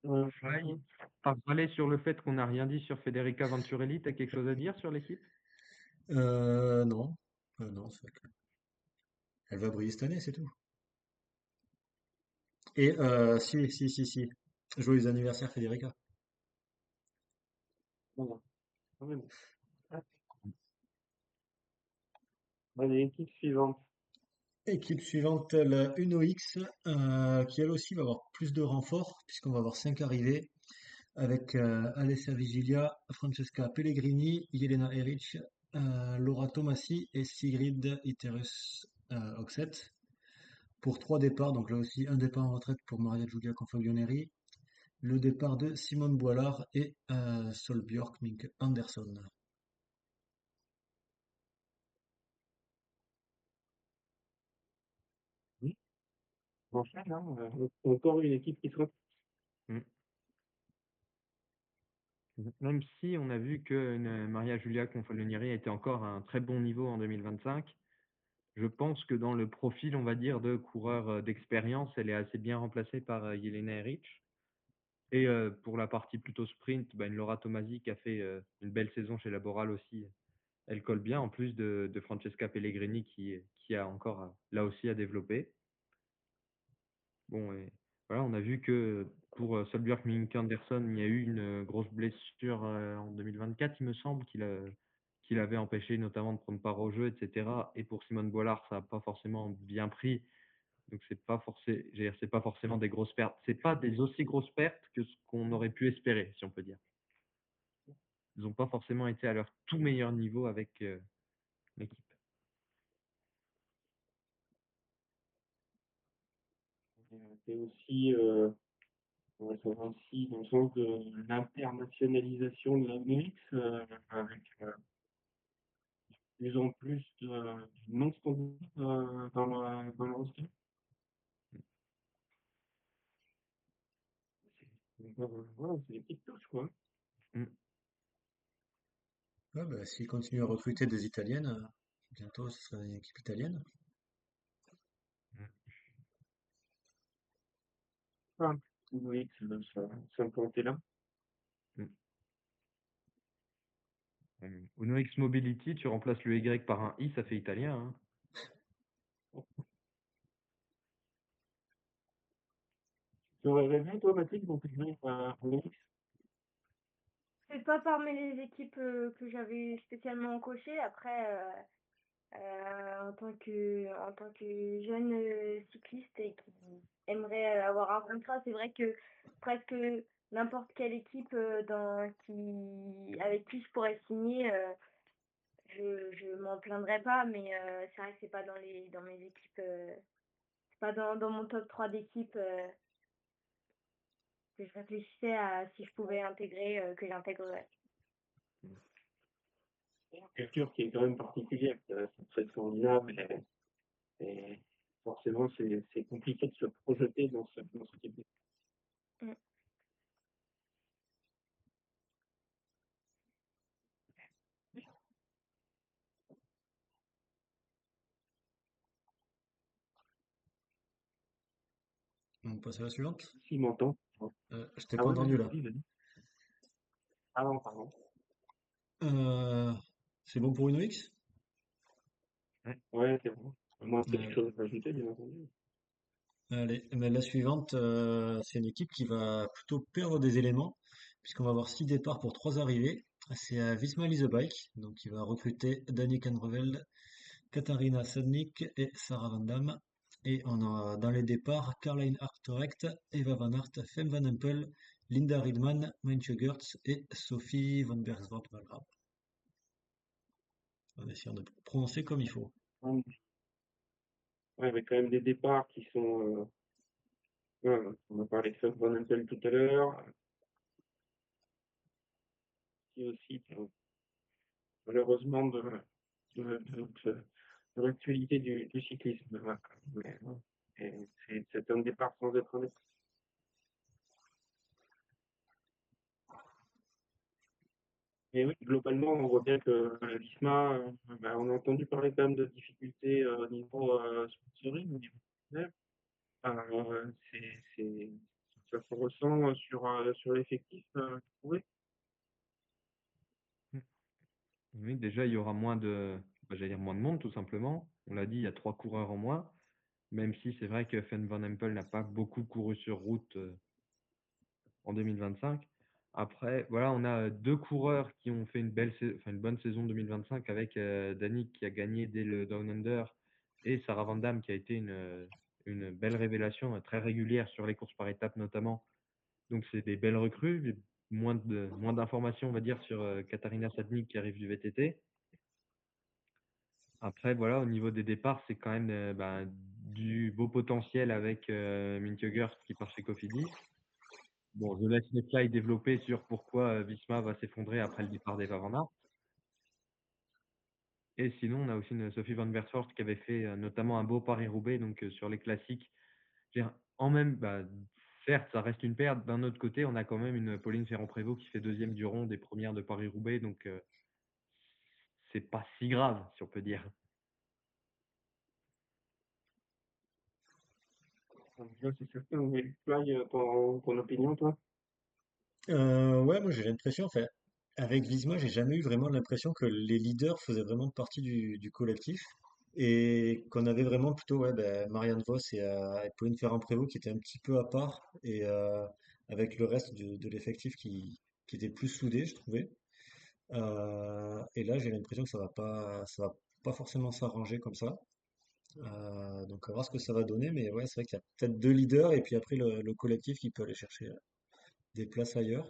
Ouais, par parler sur le fait qu'on n'a rien dit sur Federica Venturelli, tu as quelque chose à dire sur l'équipe? non. Non, c'est que elle va briller cette année, c'est tout. Et si. Joyeux anniversaire, Federica. Voilà, quand même. Allez, équipe suivante. Équipe suivante, la Uno X, qui elle aussi va avoir plus de renforts, puisqu'on va avoir 5 arrivées, avec Alessia Vigilia, Francesca Pellegrini, Jelena Eric, Laura Tomassi et Sigrid Iterus Oxet pour 3 départs. Donc là aussi, un départ en retraite pour Maria Giulia Confaglioneri, le départ de Simone Boilard et Solbjörk Mink Andersson. Oui, franchement, encore une équipe qui sera. Mm. Même si on a vu que Maria Giulia Confalonieri était encore à un très bon niveau en 2025, je pense que dans le profil, on va dire, de coureur d'expérience, elle est assez bien remplacée par Jelena Eric. Et pour la partie plutôt sprint, une Laura Tomasi qui a fait une belle saison chez Laboral aussi, elle colle bien, en plus de Francesca Pellegrini qui a encore là aussi à développer. Bon, et voilà, on a vu que pour Solbjörk Mink Andersson, il y a eu une grosse blessure en 2024, il me semble, qu'il avait empêché notamment de prendre part au jeu, etc. Et pour Simone Boilard, ça n'a pas forcément bien pris. Donc c'est pas forcément des grosses pertes. C'est pas des aussi grosses pertes que ce qu'on aurait pu espérer, si on peut dire. Ils n'ont pas forcément été à leur tout meilleur niveau avec l'équipe. C'est aussi, ça va aussi dans le sens de l'internationalisation de la MX, avec plus en plus de non-standard dans le roster. Voilà, c'est des petites touches, quoi. Mm. Ouais, bah, s'ils continuent à recruter des Italiennes, bientôt ce sera une équipe italienne. Ah, oui, ça s'implanter là. Mm. Uno X Mobility, tu remplaces le Y par un I, ça fait italien. Hein. Tu aurais rêvé, toi, Mathilde, d'intégrer un MX? C'est pas parmi les équipes que j'avais spécialement coché. Après, en tant que jeune cycliste et qui aimerait avoir un contrat, c'est vrai que presque n'importe quelle équipe avec qui je pourrais signer, je m'en plaindrais pas, mais c'est vrai que c'est pas dans mes équipes, c'est pas dans mon top 3 d'équipes que je réfléchissais à si je pouvais intégrer, que j'intégrerais. C'est une culture qui est quand même particulière, c'est très formidable et forcément c'est compliqué de se projeter dans ce type de. Mm. On passe à la suivante. S'il m'entend. Je t'ai Ah pas ouais, entendu là. vas-y. Ah non, pardon. Euh, c'est bon pour une X? Ouais, c'est bon. Moi, c'est quelque Allez, chose à ajouter, bien entendu. allez. Eh ben, la suivante, c'est une équipe qui va plutôt perdre des éléments, puisqu'on va avoir 6 départs pour 3 arrivées. C'est à Visma Lease Bike, donc il va recruter Dani Canreveld, Katharina Sadnik et Sarah Van Damme. Et on a dans les départs Caroline Hartrecht, Eva Van Aert, Fem Van Empel, Linda Riedman, Maintje Gertz et Sophie Van Bersvoort-Valraam. On va essayer de prononcer comme il faut. Ouais, avec quand même des départs qui sont. Ouais, on a parlé de Fab Van Empel tout à l'heure, qui aussi, malheureusement, de l'actualité du cyclisme. Voilà. Mais, c'est un départ sans être un départ. Et oui, globalement, on voit bien que l'ISMA, on a entendu parler quand même de difficultés au niveau sponsoring, au niveau personnel. Ça se ressent sur l'effectif, oui. Oui, déjà, il y aura j'allais dire moins de monde, tout simplement. On l'a dit, il y a 3 coureurs en moins. Même si c'est vrai que Finn Van Empel n'a pas beaucoup couru sur route en 2025. Après, voilà, on a 2 coureurs qui ont fait une bonne saison 2025 avec Dani qui a gagné dès le Down Under et Sarah Van Damme qui a été une belle révélation très régulière sur les courses par étapes notamment. Donc c'est des belles recrues, moins d'informations on va dire sur Katharina Sadnik qui arrive du VTT. Après, voilà, au niveau des départs, c'est quand même du beau potentiel avec Mintjegers qui part chez Cofidis. Bon, je laisse Fly développer sur pourquoi Visma va s'effondrer après le départ d'Eva Van Aert. Et sinon, on a aussi une Sophie Van Bersford qui avait fait notamment un beau Paris-Roubaix, donc sur les classiques. Je veux dire, certes, ça reste une perte. D'un autre côté, on a quand même une Pauline Ferrand-Prévot qui fait deuxième du Ronde et première de Paris-Roubaix, donc c'est pas si grave, si on peut dire. Là, c'est certain, mais Fly, ton opinion, toi? Ouais, moi j'ai l'impression, enfin, avec Visma, j'ai jamais eu vraiment l'impression que les leaders faisaient vraiment partie du collectif et qu'on avait vraiment plutôt ouais, ben, Marianne Vos et Pauline Ferrand-Prévot qui étaient un petit peu à part et avec le reste de l'effectif qui était plus soudé, je trouvais. Et là, j'ai l'impression que ça va pas forcément s'arranger comme ça. Donc, à voir ce que ça va donner, mais ouais, c'est vrai qu'il y a peut-être deux leaders et puis après le collectif qui peut aller chercher des places ailleurs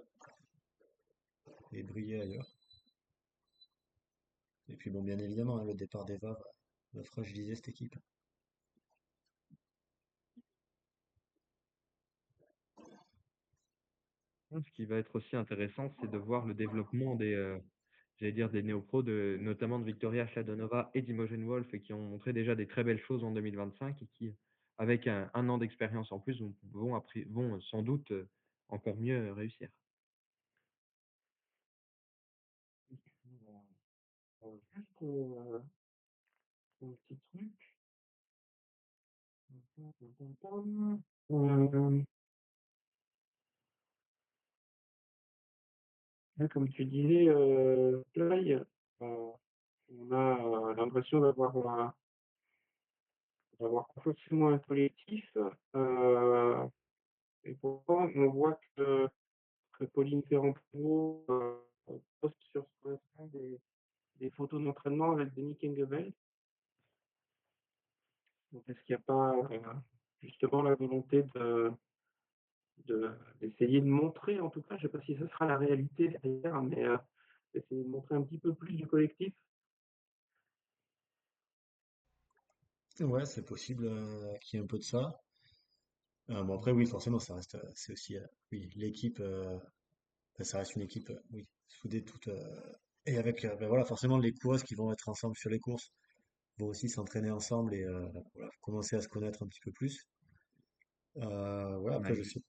et briller ailleurs. Et puis bon, bien évidemment, hein, le départ d'Eva va fragiliser cette équipe. Ce qui va être aussi intéressant, c'est de voir le développement j'allais dire des néo-pros, notamment de Victoria Shladonova et d'Imogen Wolf, et qui ont montré déjà des très belles choses en 2025 et qui, avec un an d'expérience en plus, vont sans doute encore mieux réussir. Juste un petit truc. Euh, Là, comme tu disais, Fly, on a l'impression d'avoir pas forcément un collectif. Et pourtant, on voit que Pauline Ferrand-Prévot poste sur son Insta des photos d'entraînement avec Denis Kengebel. Donc, est-ce qu'il n'y a pas justement la volonté d'essayer de montrer, en tout cas, je ne sais pas si ce sera la réalité derrière, mais essayer de montrer un petit peu plus du collectif? Ouais, c'est possible qu'il y ait un peu de ça. Bon après oui, forcément, ça reste, c'est aussi, oui, l'équipe, ben, ça reste une équipe, oui, soudée toute, et avec, ben voilà, forcément les coureuses qui vont être ensemble sur les courses vont aussi s'entraîner ensemble et voilà, commencer à se connaître un petit peu plus. Ouais, Bah, après je sais.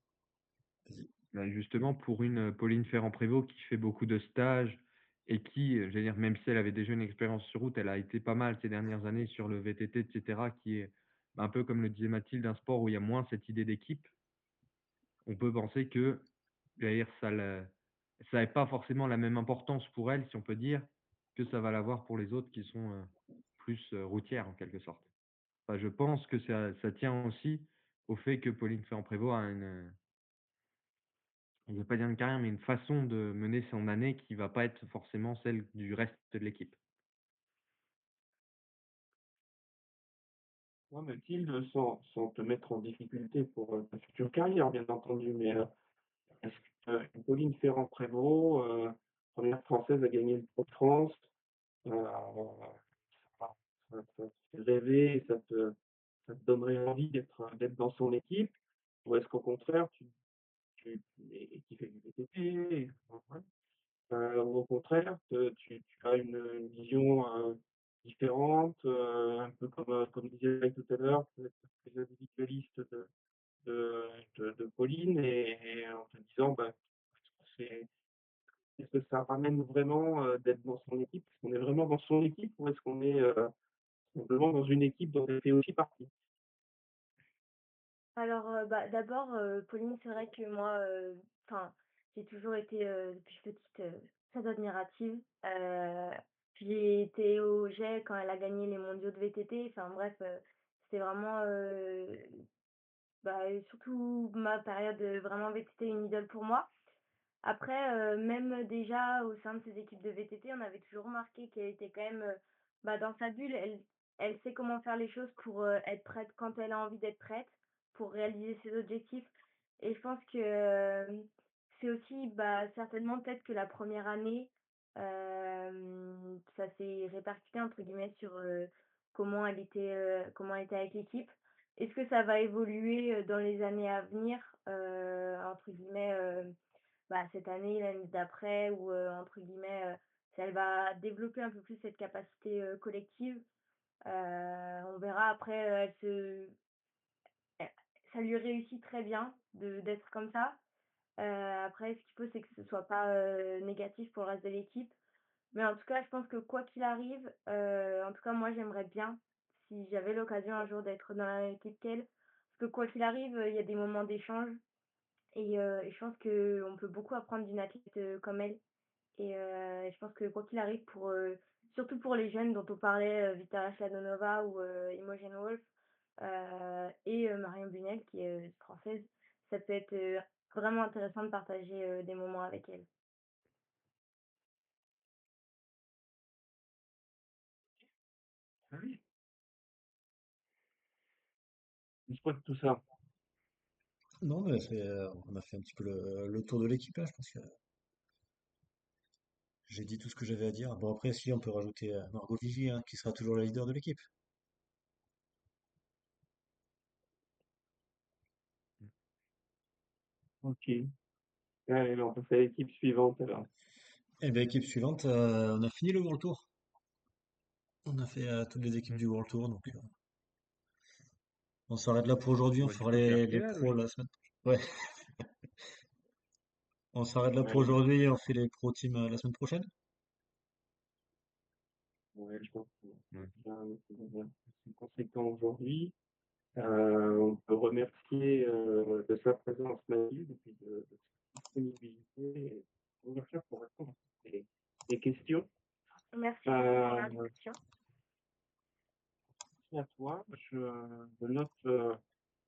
Vas-y. justement, pour une Pauline Ferrand-Prévot qui fait beaucoup de stages et qui, j'allais dire, même si elle avait déjà une expérience sur route, elle a été pas mal ces dernières années sur le VTT, etc., qui est un peu comme le disait Mathilde, un sport où il y a moins cette idée d'équipe. On peut penser que, j'allais dire, ça n'a pas forcément la même importance pour elle, si on peut dire, que ça va l'avoir pour les autres qui sont plus routières en quelque sorte. Enfin, je pense que ça tient aussi au fait que Pauline Ferrand-Prévot a je ne vais pas dire une carrière, mais une façon de mener son année qui va pas être forcément celle du reste de l'équipe. Moi, Mathilde, sans te mettre en difficulté pour ta future carrière, bien entendu, mais est-ce que Pauline Ferrand-Prévot, première française à gagner le Tour de France, euh, ça te fait rêver, ça te donnerait envie d'être dans son équipe, ou est-ce qu'au contraire, et qui fait du VTT, ouais, ou au contraire, tu as une vision différente, un peu comme disait Ray tout à l'heure, peut-être plus individualiste de Pauline, et en te disant, bah, c'est, est-ce que ça ramène vraiment d'être dans son équipe? Est-ce qu'on est vraiment dans son équipe ou est-ce qu'on est simplement dans une équipe dont elle fait aussi partie? Alors, bah, d'abord, Pauline, c'est vrai que moi, enfin, j'ai toujours été, depuis petite, très admirative. J'ai été au GIE quand elle a gagné les mondiaux de VTT. Enfin bref, c'était vraiment, bah, surtout ma période, vraiment VTT, une idole pour moi. Après, même déjà au sein de ces équipes de VTT, on avait toujours remarqué qu'elle était quand même, bah, dans sa bulle. Elle sait comment faire les choses pour, être prête quand elle a envie d'être prête, pour réaliser ses objectifs et je pense que, c'est aussi, bah, certainement peut-être que la première année, Ça s'est répercuté entre guillemets sur, comment elle était avec l'équipe. Est-ce que ça va évoluer, dans les années à venir, entre guillemets, cette année, l'année d'après ou, entre guillemets, si elle va développer un peu plus cette capacité, collective? On verra après, elle ça lui réussit très bien d'être comme ça. Après ce qu'il faut, c'est que ce soit pas, négatif pour le reste de l'équipe. Mais en tout cas, je pense que quoi qu'il arrive, en tout cas moi j'aimerais bien, si j'avais l'occasion un jour d'être dans la même équipe qu'elle, parce que quoi qu'il arrive, il y a des moments d'échange et je pense qu'on peut beaucoup apprendre d'une athlète, comme elle et je pense que quoi qu'il arrive surtout pour les jeunes dont on parlait, Victoria Sladonova ou, Imogen Wolf, Marion Bunel qui est, française, ça peut être, vraiment intéressant de partager, des moments avec elle. Ah oui, je crois que tout ça. Non, mais on a fait un petit peu le tour de l'équipe, là, je pense que j'ai dit tout ce que j'avais à dire. Bon, après, si, on peut rajouter Margot Vigy, hein, qui sera toujours la leader de l'équipe. Ok. Allez, on passe à l'équipe suivante alors. Et bien, équipe suivante, on a fini le World Tour. On a fait toutes les équipes Mm. du World Tour, donc on s'arrête là pour aujourd'hui. On Bah, du fera coup, c'est les acté là, pros la logique. semaine prochaine. Ouais, on s'arrête là pour Ouais, aujourd'hui et on fait les pro teams la semaine prochaine. ouais, je pense que Ouais. c'est conséquent aujourd'hui. On peut remercier de sa présence Mathilde et puis de sa disponibilité et ouverture pour répondre à toutes les questions. Merci beaucoup pour Euh, l'invitation. Merci à toi. Je note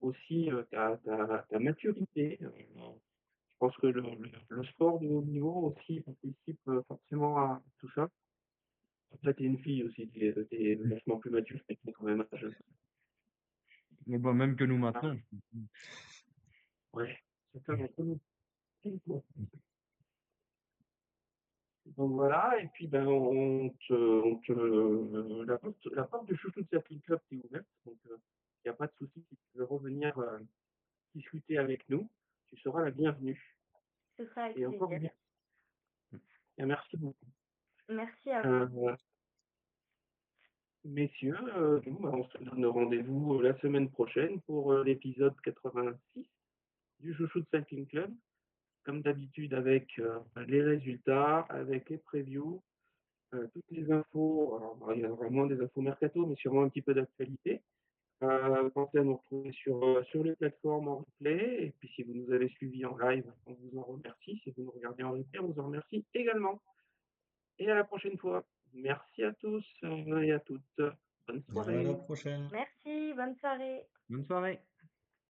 aussi ta maturité. Je pense que le sport de haut niveau aussi participe forcément à tout ça. Après, t'es une fille aussi, t'es vachement plus mature, mais t'es quand même jeune. Mais bon, même que nous Ah, maintenant. ouais, c'est ça, entre nous. Donc voilà, et puis ben la porte du Chouchou de Cycling Club est ouverte, donc il n'y a pas de souci si tu veux revenir discuter avec nous, tu seras la bienvenue. Ce sera avec Et encore plaisir. bien, et merci beaucoup. Merci à vous. Euh, Messieurs, nous, ben, on se donne rendez-vous la semaine prochaine pour l'épisode 86 du Chouchou de Cycling Club, comme d'habitude avec les résultats, avec les previews, toutes les infos. Alors, il y aura moins des infos mercato, mais sûrement un petit peu d'actualité. Pensez à nous retrouver sur les plateformes en replay. Et puis, si vous nous avez suivis en live, on vous en remercie. Si vous nous regardez en replay, on vous en remercie également. Et à la prochaine fois. Merci à tous et à toutes. Bonne À la soirée. prochaine. Merci, bonne soirée. Bonne soirée.